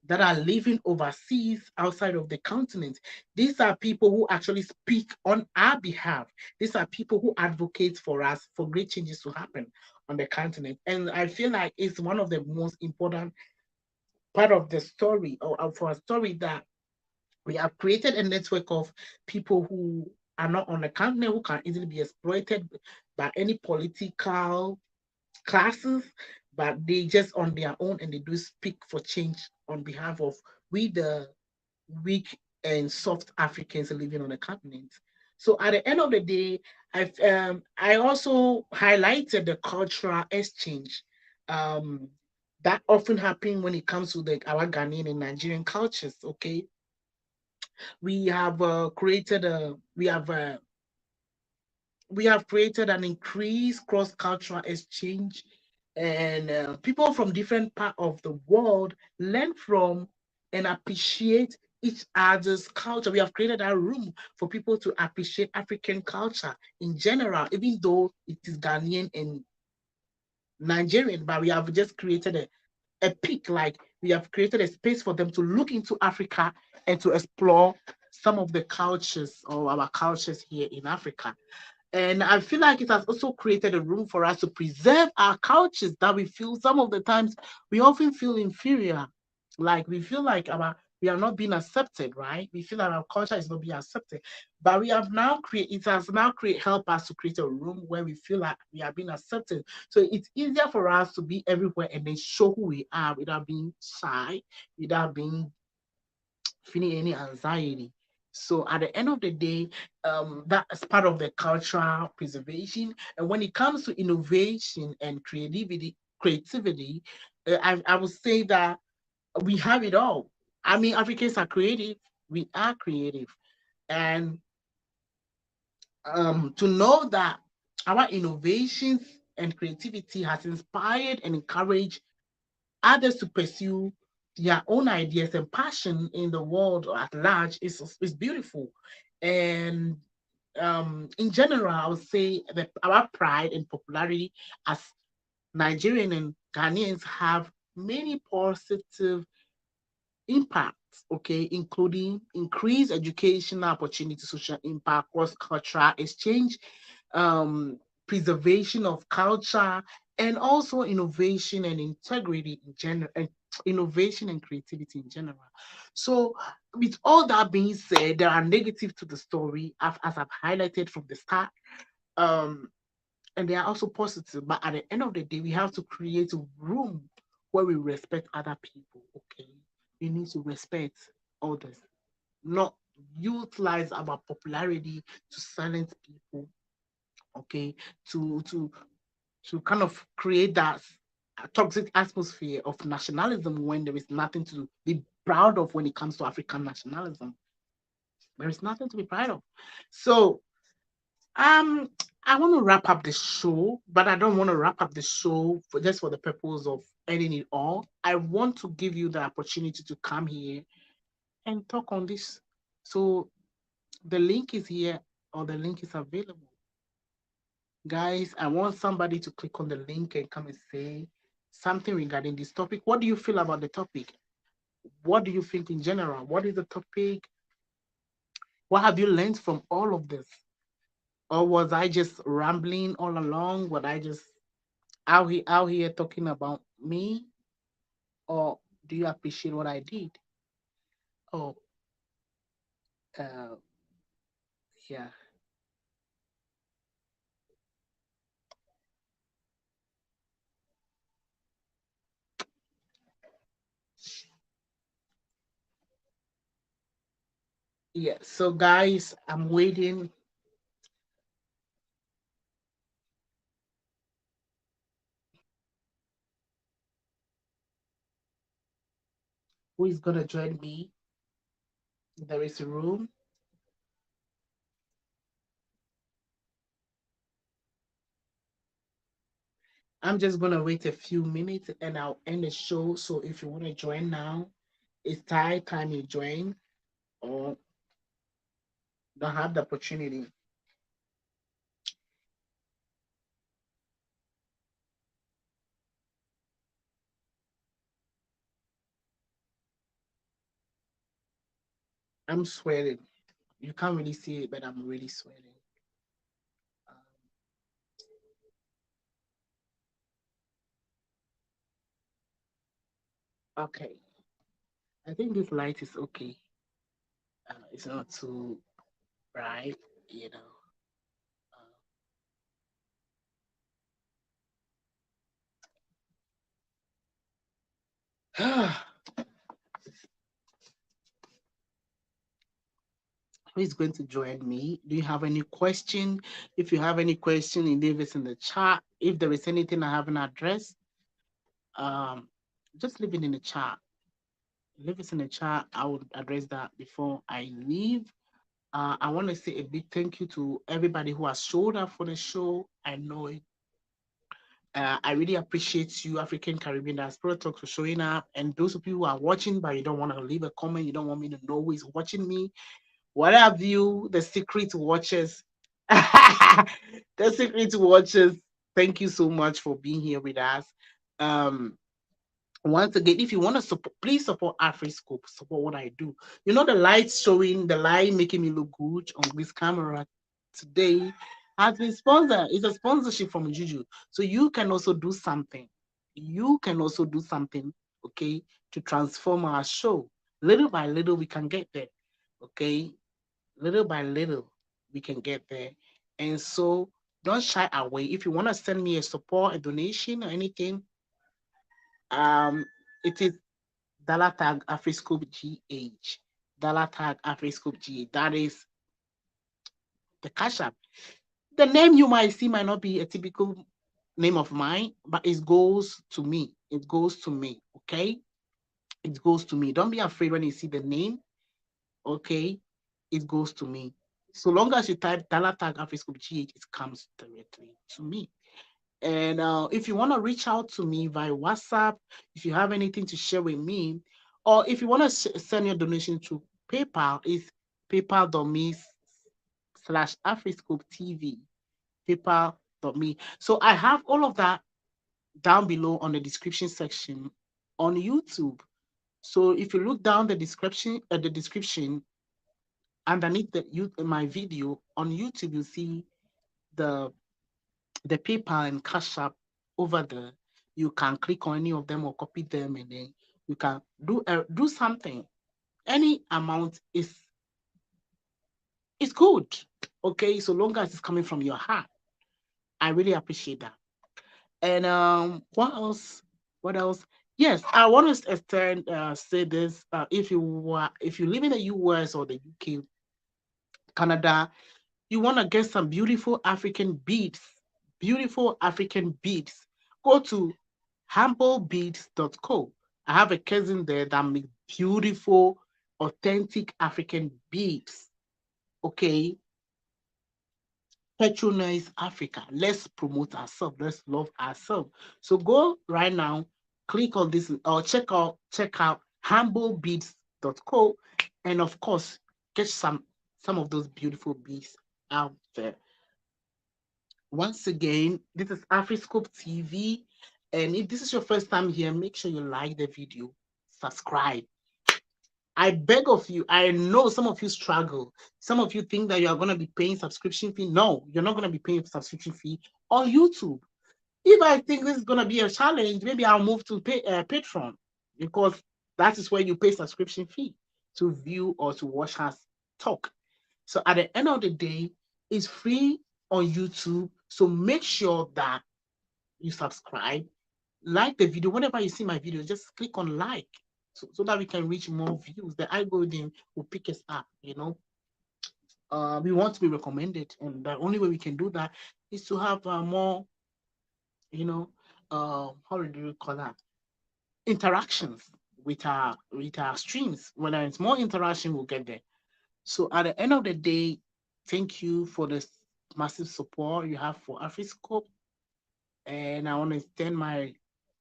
that are living overseas outside of the continent. These are people who actually speak on our behalf. These are people who advocate for us for great changes to happen on the continent. And I feel like it's one of the most important part of the story, or for a story, that we have created a network of people who are not on the continent, who can easily be exploited by any political classes, but they just on their own and they do speak for change on behalf of we the weak and soft Africans living on the continent. So at the end of the day, I also highlighted the cultural exchange um, that often happen when it comes to our Ghanaian and Nigerian cultures. Okay, we have created a we have created an increased cross-cultural exchange, and people from different parts of the world learn from and appreciate each other's culture. We have created a room for people to appreciate African culture in general, even though it is Ghanaian and Nigerian, but we have just created a peak, like we have created a space for them to look into Africa and to explore some of the cultures or our cultures here in Africa. And I feel like it has also created a room for us to preserve our cultures that we feel some of the times we often feel inferior. Like we feel like we are not being accepted, right? We feel like our culture is not being accepted. But we have now created it has now create help us to create a room where we feel like we are being accepted. So it's easier for us to be everywhere and then show who we are without being shy, without being feeling any anxiety. So at the end of the day, that is part of the cultural preservation. And when it comes to innovation and creativity, I would say that we have it all. I mean, Africans are creative. We are creative, and to know that our innovations and creativity has inspired and encouraged others to pursue their own ideas and passion in the world at large is beautiful. And in general, I would say that our pride and popularity as Nigerian and Ghanaians have many positive impacts, okay, including increased educational opportunity, social impact, cross-cultural exchange, um, preservation of culture, and also innovation and integrity in general, and innovation and creativity in general. So, with all that being said, there are negatives to the story, as I've highlighted from the start. Um, and they are also positive. But at the end of the day, we have to create a room where we respect other people. Okay, we need to respect others, not utilize our popularity to silence people. Okay, to to to kind of create that toxic atmosphere of nationalism when there is nothing to be proud of when it comes to African nationalism. There is nothing to be proud of. So Um, I want to wrap up the show, but I don't want to wrap up the show for just for the purpose of ending it all. I want to give you the opportunity to come here and talk on this. So the link is here, or the link is available. Guys, I want somebody to click on the link and come and say something regarding this topic. What do you feel about the topic? What do you think in general? What is the topic? What have you learned from all of this? Or was I just rambling all along? Was I just out here talking about me, or do you appreciate what I did? Oh, uh, yeah, yeah. So, guys, I'm waiting. Who is gonna join me? There is a room. I'm just gonna wait a few minutes and I'll end the show. So, if you wanna join now, it's time you join, or don't have the opportunity. I'm sweating. You can't really see it, but I'm really sweating. Um, okay, I think this light is okay. It's not too bright, you know. Who is going to join me? Do you have any question? If you have any question, leave it in the chat. If there is anything I haven't addressed, um, just leave it in the chat. Leave it in the chat. I will address that before I leave. I want to say a big thank you to everybody who has showed up for the show. I know it. I really appreciate you, African Caribbean Diaspora Talk, for showing up. And those of you who are watching, but you don't want to leave a comment, you don't want me to know who is watching me, what have you, the secret watchers? The secret watchers. Thank you so much for being here with us. Um, Once again, if you want to support, please support AfriScope. Support what I do. You know the light showing, the light making me look good on this camera today has been sponsored. It's a sponsorship from Juju. So you can also do something. You can also do something, okay, to transform our show. Little by little, we can get there. Okay, little by little, we can get there. And so don't shy away. If you want to send me a support, a donation, or anything, um, it is dollar tag AfriscopeGH. Dollar tag AfriscopeGH. That is the cash app. The name you might see might not be a typical name of mine, but it goes to me. It goes to me. Okay. It goes to me. Don't be afraid when you see the name. Okay. It goes to me. So long as you type dollar tag AfriscopeGH, it comes directly to me. And if you want to reach out to me via WhatsApp, if you have anything to share with me, or if you want to send your donation to PayPal, it's paypal.me/AfriscopeTV, paypal.me. So I have all of that down below on the description section on YouTube. So if you look down the description underneath my video on YouTube, you see the PayPal and Cash App over there. You can click on any of them or copy them, and then you can do something. Any amount is good, okay? So long as it's coming from your heart, I really appreciate that. And what else? What else? Yes, I want to extend say this. If you live in the US or the UK, Canada, you want to get some beautiful African beads, go to humblebeads.co. I have a cousin there that makes beautiful, authentic African beads. Okay, patronize Africa. Let's promote ourselves. Let's love ourselves. So go right now, click on this or check out humblebeads.co, and of course get some of those beautiful beads out there. Once again, this is Afriscope TV. And if this is your first time here, make sure you like the video, subscribe. I beg of you, I know some of you struggle. Some of you think that you are going to be paying subscription fee. No, you're not going to be paying subscription fee on YouTube. If I think this is going to be a challenge, maybe I'll move to Patreon, because that is where you pay subscription fee to view or to watch us talk. So at the end of the day, it's free on YouTube. So make sure that you subscribe, like the video. Whenever you see my video, just click on like, so that we can reach more views. The algorithm will pick us up, you know. We want to be recommended, and the only way we can do that is to have more, you know, how do you call that? Interactions with our streams. When there's more interaction, we'll get there. So at the end of the day, thank you for the massive support you have for Afriscope. And I want to extend my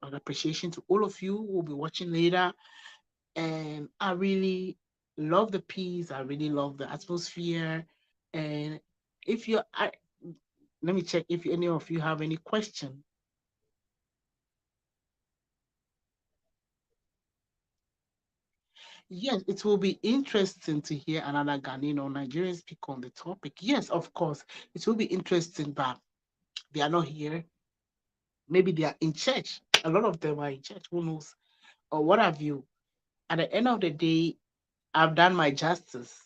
appreciation to all of you who will be watching later. And I really love the piece. I really love the atmosphere. And if you, let me check if any of you have any question. Yes, it will be interesting to hear another Ghanaian or Nigerian speak on the topic. Yes, of course, it will be interesting, but they are not here. Maybe they are in church. A lot of them are in church. Who knows? Or what have you? At the end of the day, I've done my justice.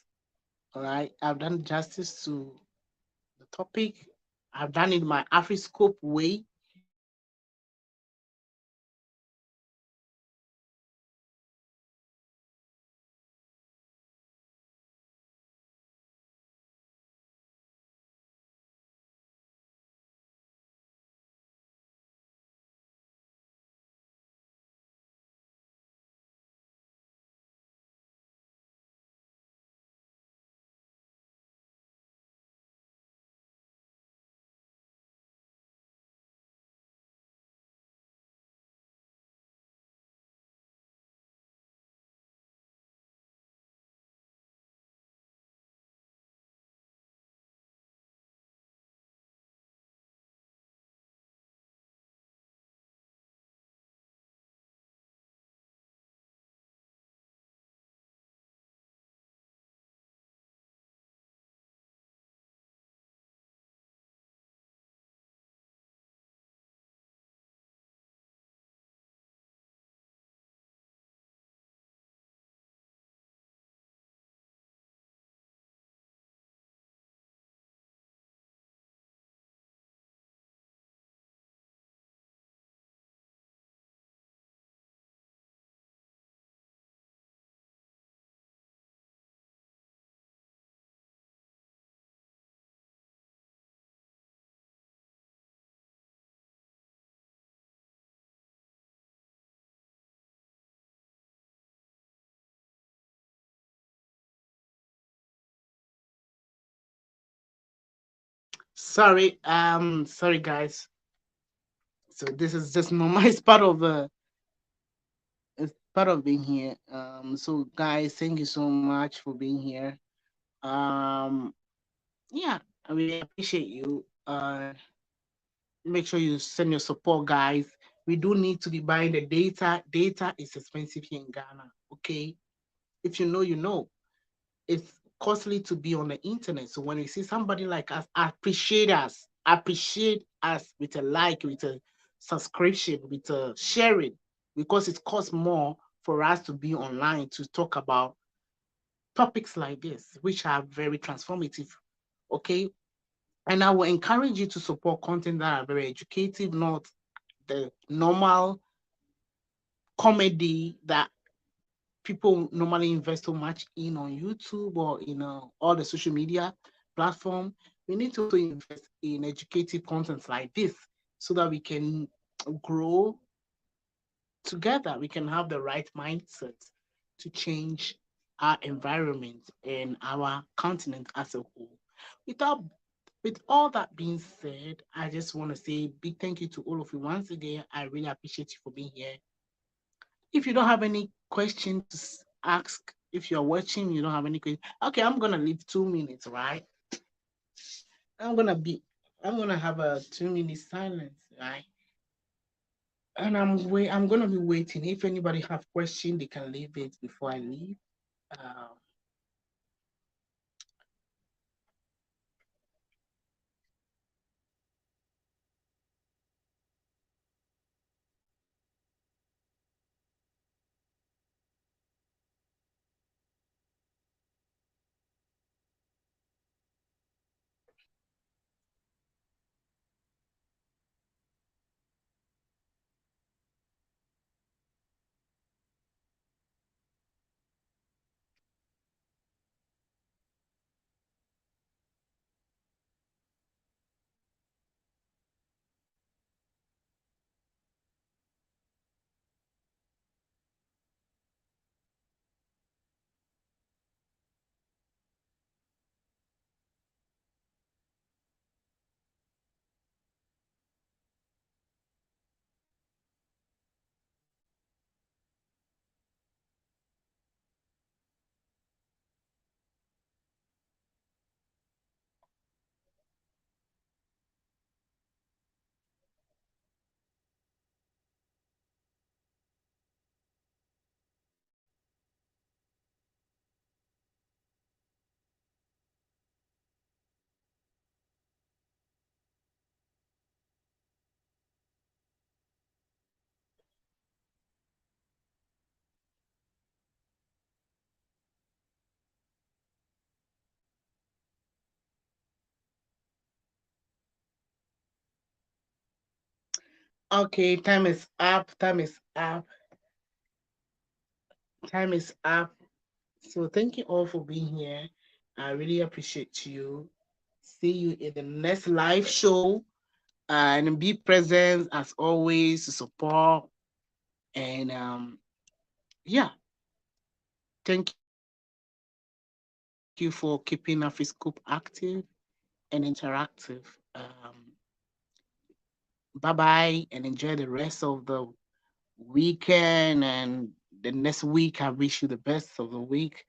All right, I've done justice to the topic. I've done it my Afriscope way. Sorry guys. So this is just normal. It's part of being here. So guys, thank you so much for being here. Um, yeah, I really appreciate you. Make sure you send your support, guys. We do need to be buying the data. Data is expensive here in Ghana. Okay, if you know, you know. It's costly to be on the internet. So when we see somebody like us, appreciate us with a like, with a subscription, with a sharing, because it costs more for us to be online to talk about topics like this, which are very transformative. Okay. And I will encourage you to support content that are very educative, not the normal comedy that people normally invest so much in on YouTube or in all the social media platform. We need to also invest in educative content like this so that we can grow together. We can have the right mindset to change our environment and our continent as a whole. Without with all that being said, I just want to say big thank you to all of you once again. I really appreciate you for being here. If you don't have any question to ask, if you're watching, you don't have any question. Okay, I'm gonna leave 2 minutes, right? I'm gonna be, I'm gonna have a 2 minute silence, right? And I'm gonna be waiting. If anybody have question, they can leave it before I leave. Um, okay, time is up. Time is up. Time is up. So thank you all for being here. I really appreciate you. See you in the next live show. And be present as always to support. And yeah, thank you for keeping AfriScope active and interactive. Bye bye and enjoy the rest of the weekend and the next week. I wish you the best of the week.